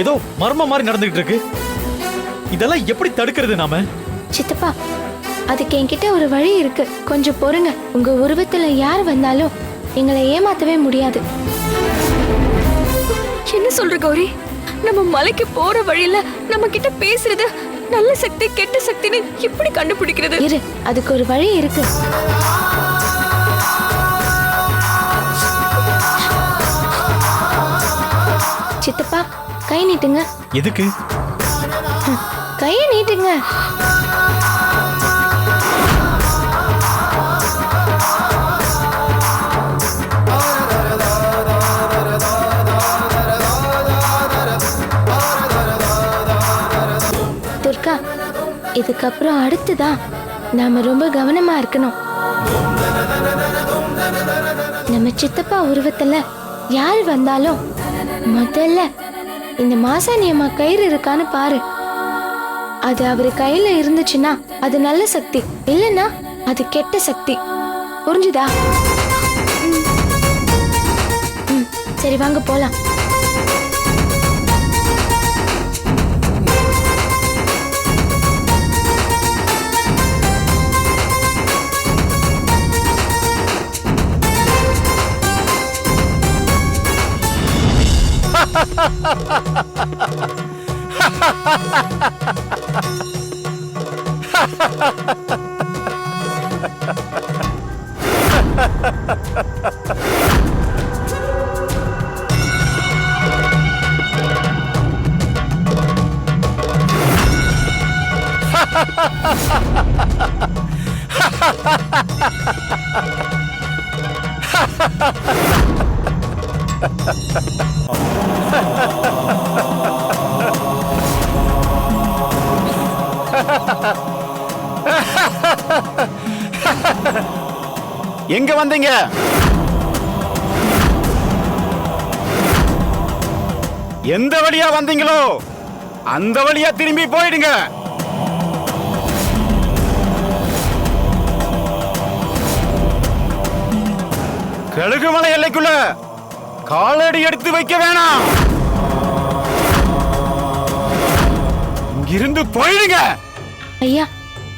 ஏதோ மர்மம் மாதிரி நடந்துகிட்டு இருக்கு. இதெல்லாம் எப்படி தடுக்கிறது நாம? சித்தப்பா, அதுக்கு என்கிட்ட ஒரு வழி இருக்கு. கொஞ்சம் பொறுங்க. உங்க உருவத்துல யார் வந்தாலும் எங்களை ஏமாத்தவே முடியாது. என்ன சொல்ற கௌரி? நம்ம மலைக்கு போற வழியில நம்ம கிட்ட பேசுறது நல்ல சக்தி கெட்ட சக்தின்னு எப்படி கண்டுபிடிக்கிறது? இரு, அதுக்கு ஒரு வழி இருக்கு. சித்தப்பா கை நீட்டுங்க. எதுக்கு? கையை நீட்டுங்க. துர்கா, இதுக்கப்புறம் அடுத்துதான் நாம ரொம்ப கவனமா இருக்கணும். நம்ம சித்தப்பா உருவத்துல யார் வந்தாலும் முதல்ல இந்த மாசாணி அம்மா கயிறு இருக்கான்னு பாரு. அது அவரு கையில இருந்துச்சுன்னா அது நல்ல சக்தி, இல்லைன்னா அது கெட்ட சக்தி. புரிஞ்சுதா? சரி வாங்க போலாம். எங்க வந்தீங்க? எந்த வழியா வந்தீங்களோ அந்த வழியா திரும்பி போயிடுங்க. கழுகுமலை எல்லைக்குள்ள காலடி எடுத்து வைக்க வேணாம். இங்கிருந்து போயிடுங்க. ஐயா,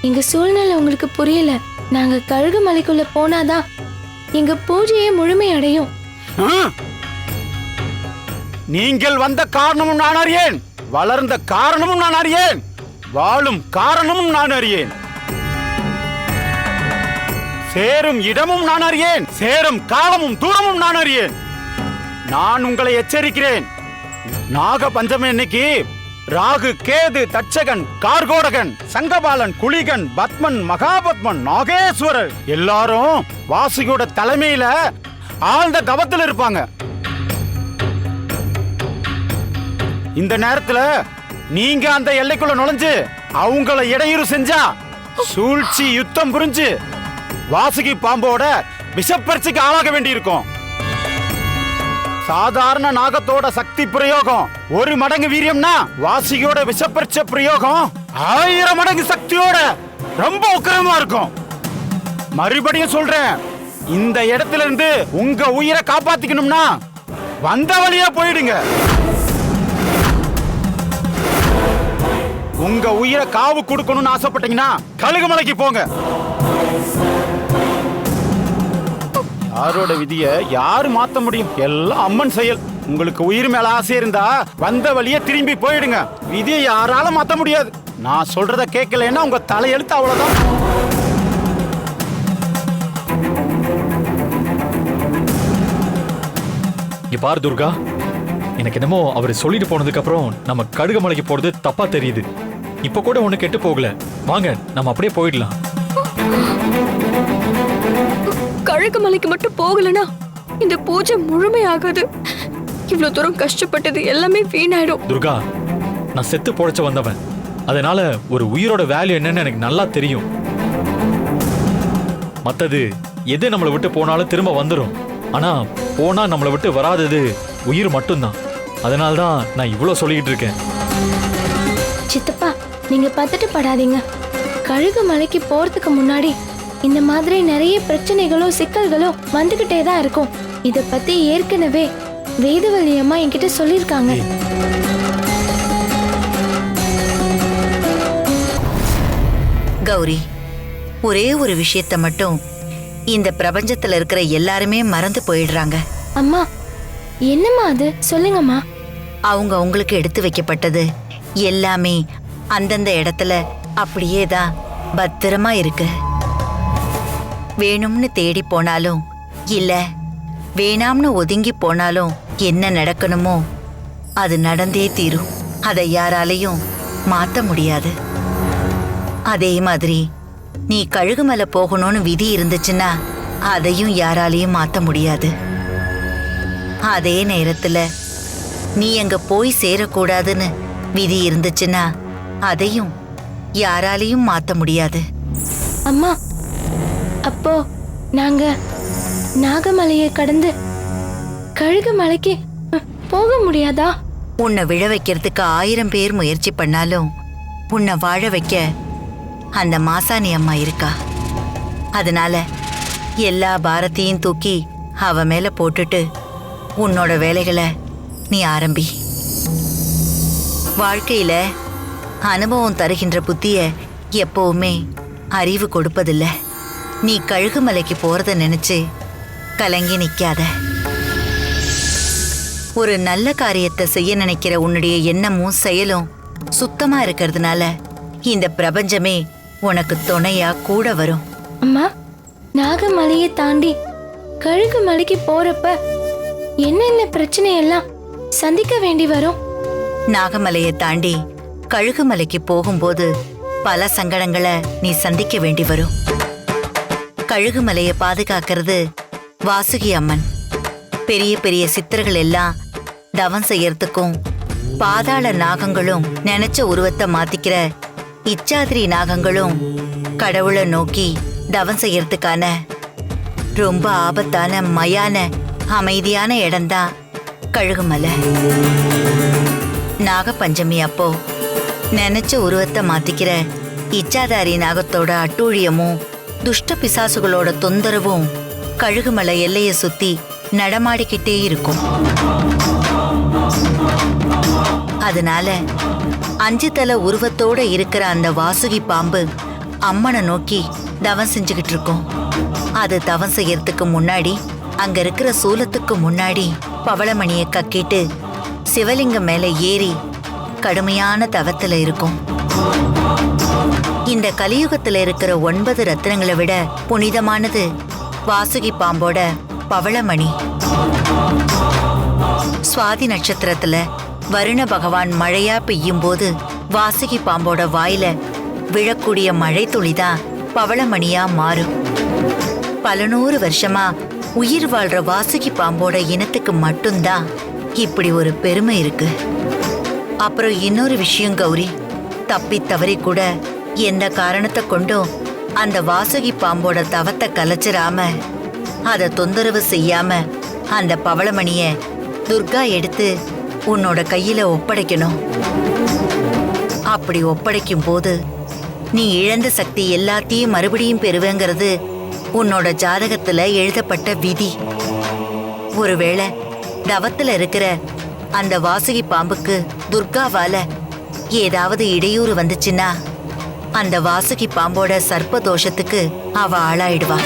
எங்க சூழ்நிலை உங்களுக்கு புரியல. நாங்க கழுகு மலைக்குள்ள போனாதான் எங்க பூஜையே முழுமை அடையும். நீங்கள் வந்த காரணமும் நான் அறியேன், வளர்ந்த காரணமும் நான் அறியேன், வாழும் காரணமும் நான் அறியேன், சேரும் இடமும் நான் அறியேன், சேரும் காலமும் தூரமும் நான் அறியேன். நான் உங்களை எச்சரிக்கிறேன். நாக பஞ்சமி அன்னைக்கு ராகு, கேது, தட்சகன், கார்கோடகன், சங்கபாலன், குளிகன், பத்மன், மகாபத்மன், நாகேஸ்வரர் எல்லாரும் வாசுகியோட தலைமையில ஆழ்ந்த கவத்துல இருப்பாங்க. இந்த நேரத்துல நீங்க அந்த எல்லைக்குள்ள நுழைஞ்சு அவங்கள இடையூறு செஞ்சா சூழ்ச்சி யுத்தம் புரிஞ்சு வாசுகி பாம்போட விஷப்பரிச்சுக்கு ஆளாக வேண்டியிருக்கும். சாதாரண நாகத்தோட சக்தி பிரயோகம் 1 மடங்கு வீரியம்னா வாசுகியோட விஷப்பரிச்ச பிரயோகம் 1000 மடங்கு சக்தியோட ரொம்ப உக்கிரமா இருக்கும். மறுபடியும் சொல்றேன், இந்த இடத்துல இருந்து உங்க உயிரை காப்பாத்திக்கணும்னா வந்த வழியா போயிடுங்க. உங்க உயிரை காவு கொடுக்கணும்னு ஆசைப்பட்டீங்கன்னா கழுகுமலைக்கு போங்க. யாரோட விதிய யாரு மாத்த முடியும்? எல்லாம் அம்மன் செயல். உங்களுக்கு உயிர் மேல ஆசை இருந்தா வந்த வழியே திரும்பி போயிடுங்க. விதியை யாரால மாத்த முடியாது. நான் சொல்றத கேட்கலன்னா உங்க தலையெழுத்து அவ்வளவுதான். இங்க பாரு துர்கா, எனக்கு என்னமோ அவர் சொல்லிட்டு போனதுக்கு அப்புறம் நம்ம கழுகுமலைக்கு போறது தப்பா தெரியுது. இப்ப கூட ஒண்ணு கெட்டு போகல. வாங்க நம்ம அப்படியே போயிடலாம். கழுகுமலைக்கு மட்டும் போகலனா இந்த பூஜை முழுமையாகாது. இவ்வளவு தூரம் கஷ்டப்பட்டது எல்லாமே வீணாயிடும். துர்கா, நான் செத்து பொழைச்சு வந்தவன். அதனால ஒரு உயிரோட வேல்யூ என்னன்னு எனக்கு நல்லா தெரியும். மத்தது எது நம்மளை விட்டு போனாலும் திரும்ப வந்துடும். ஆனா போனா நம்மளை விட்டு வராதது உயிர் மட்டும்தான். அதனால்தான் நான் இவ்வளவு சொல்லிக்கிட்டு இருக்கேன். சித்தப்பா, நீங்க பதட்டு படாதீங்க. கழுகு மலைக்கு போறதுக்கு முன்னாடி இந்த மாதிரி நிறைய பிரச்சனைகளும் சிக்கல்களும் வந்துகிட்டே தான் இருக்கும். இத பத்தி ஏற்கனவே வேதவல்லி அம்மா என்கிட்ட சொல்லிருக்காங்க. கௌரி, ஒரே ஒரு விஷயத்த மட்டும் இந்த பிரபஞ்சத்துல இருக்கிற எல்லாருமே மறந்து போயிடுறாங்க. அம்மா, என்னம்மா அது? சொல்லுங்கம்மா. அவங்க உங்களுக்கு எடுத்து வைக்கப்பட்டது எல்லாமே அந்தந்த இடத்துல அப்படியே தான் பத்திரமா இருக்கு. வேணும்னு தேடி போனாலும் இல்ல வேணாம்னு ஒதுங்கி போனாலும் என்ன நடக்கணுமோ அது நடந்தே தீரும். அதை யாராலையும் மாத்த முடியாது. அதே மாதிரி நீ கழுகுமலை போகணும்னு விதி இருந்துச்சுன்னா அதையும் யாராலையும் மாத்த முடியாது. அதே நேரத்துல நீ அங்க போய் சேரக்கூடாதுன்னு விதி இருந்துச்சுன்னா அதையும் யாராலையும் மாத்த முடியாது. அம்மா, அப்போ நாங்க நாகமலையை கடந்து கழுகுமலைக்கு போக முடியாதா? உன்னை விழ வைக்கிறதுக்கு 1000 பேர் முயற்சி பண்ணாலும் உன்னை வாழ வைக்க அந்த மாசாணி அம்மா இருக்கா. அதனால எல்லா பாரத்தையும் தூக்கி அவ மேல போட்டுட்டு உன்னோட வேலைகளை நீ ஆரம்பி. வாழ்க்கையில அனுபவம் தருகின்ற புத்திய எப்பவுமே அறிவு கொடுப்பதில்ல. நீ கழுகுமலைக்கு போறத நினைச்சு கலங்கி நிக்காத. ஒரு நல்ல காரியத்தை செய்ய நினைக்கிற உன்னுடைய எண்ணமும் செயலும் சுத்தமா இருக்கிறதுனால இந்த பிரபஞ்சமே உனக்கு துணையா கூட வரும். அம்மா, நாகமலையை தாண்டி கழுகுமலைக்கு போறப்ப என்னென்ன பிரச்சனை எல்லாம் சந்திக்க வேண்டி வரும்? நாகமலையை தாண்டி கழுகுமலைக்கு போகும்போது பல சங்கடங்களை நீ சந்திக்க வேண்டி வரும். கழுகுமலையை பாதுகாக்கிறது வாசுகி அம்மன். பெரிய பெரிய சித்தர்கள் எல்லாம் தவம் செய்யறதுக்கும் பாதாள நாகங்களும் நினைச்ச உருவத்தை மாத்திக்கிற இச்சாதிரி நாகங்களும் கடவுளை நோக்கி தவம் செய்யறதுக்கான ரொம்ப ஆபத்தான மயான அமைதியான இடம்தான் கழுகுமலை. நாகபஞ்சமி அப்போ நினைச்ச உருவத்தை மாத்திக்கிற இச்சாதாரி நாகத்தோட அட்டூழியமும் துஷ்ட பிசாசுகளோட தொந்தரவும் கழுகுமலை எல்லையை சுத்தி நடமாடிக்கிட்டே இருக்கும். அதனால 5 தலை உருவத்தோட இருக்கிற அந்த வாசுகி பாம்பு அம்மனை நோக்கி தவம் செஞ்சுக்கிட்டு இருக்கும். அது தவம் செய்யறதுக்கு முன்னாடி அங்க இருக்கிற சூலத்துக்கு முன்னாடி பவளமணியை கக்கிட்டு சிவலிங்கம் மேல ஏறி கடுமையான தவத்துல இருக்கும். இந்த கலியுகத்துல இருக்கிற 9 ரத்தினங்களை விட புனிதமானது வாசுகி பாம்போட பவளமணி. சுவாதி நட்சத்திரத்துல வருண பகவான் மழையா பெய்யும் போது வாசுகி பாம்போட வாயில விழக்கூடிய மழை துளிதான் பவளமணியா மாறும். பல 100 வருஷமா உயிர் வாழ்ற வாசுகி பாம்போட இனத்துக்கு மட்டும்தான் இப்படி ஒரு பெருமை இருக்கு. அப்புறம் இன்னொரு விஷயம் கௌரி, தப்பி தவறி கூட எந்த காரணத்தை கொண்டும் அந்த வாசுகி பாம்போட தவத்தை கலைச்சிராம அதை தொந்தரவு செய்யாம அந்த பவளமணிய துர்கா எடுத்து உன்னோட கையில ஒப்படைக்கணும். அப்படி ஒப்படைக்கும் போது நீ இழந்த சக்தி எல்லாத்தையும் மறுபடியும் பெறுவேங்கிறது உன்னோட ஜாதகத்துல எழுதப்பட்ட விதி. ஒருவேளை தவத்துல இருக்கிற அந்த வாசுகி பாம்புக்கு துர்காவால ஏதாவது இடையூறு வந்துச்சுன்னா அந்த வாசுகி பாம்போட சர்ப்ப தோஷத்துக்கு அவ ஆளாயிடுவா.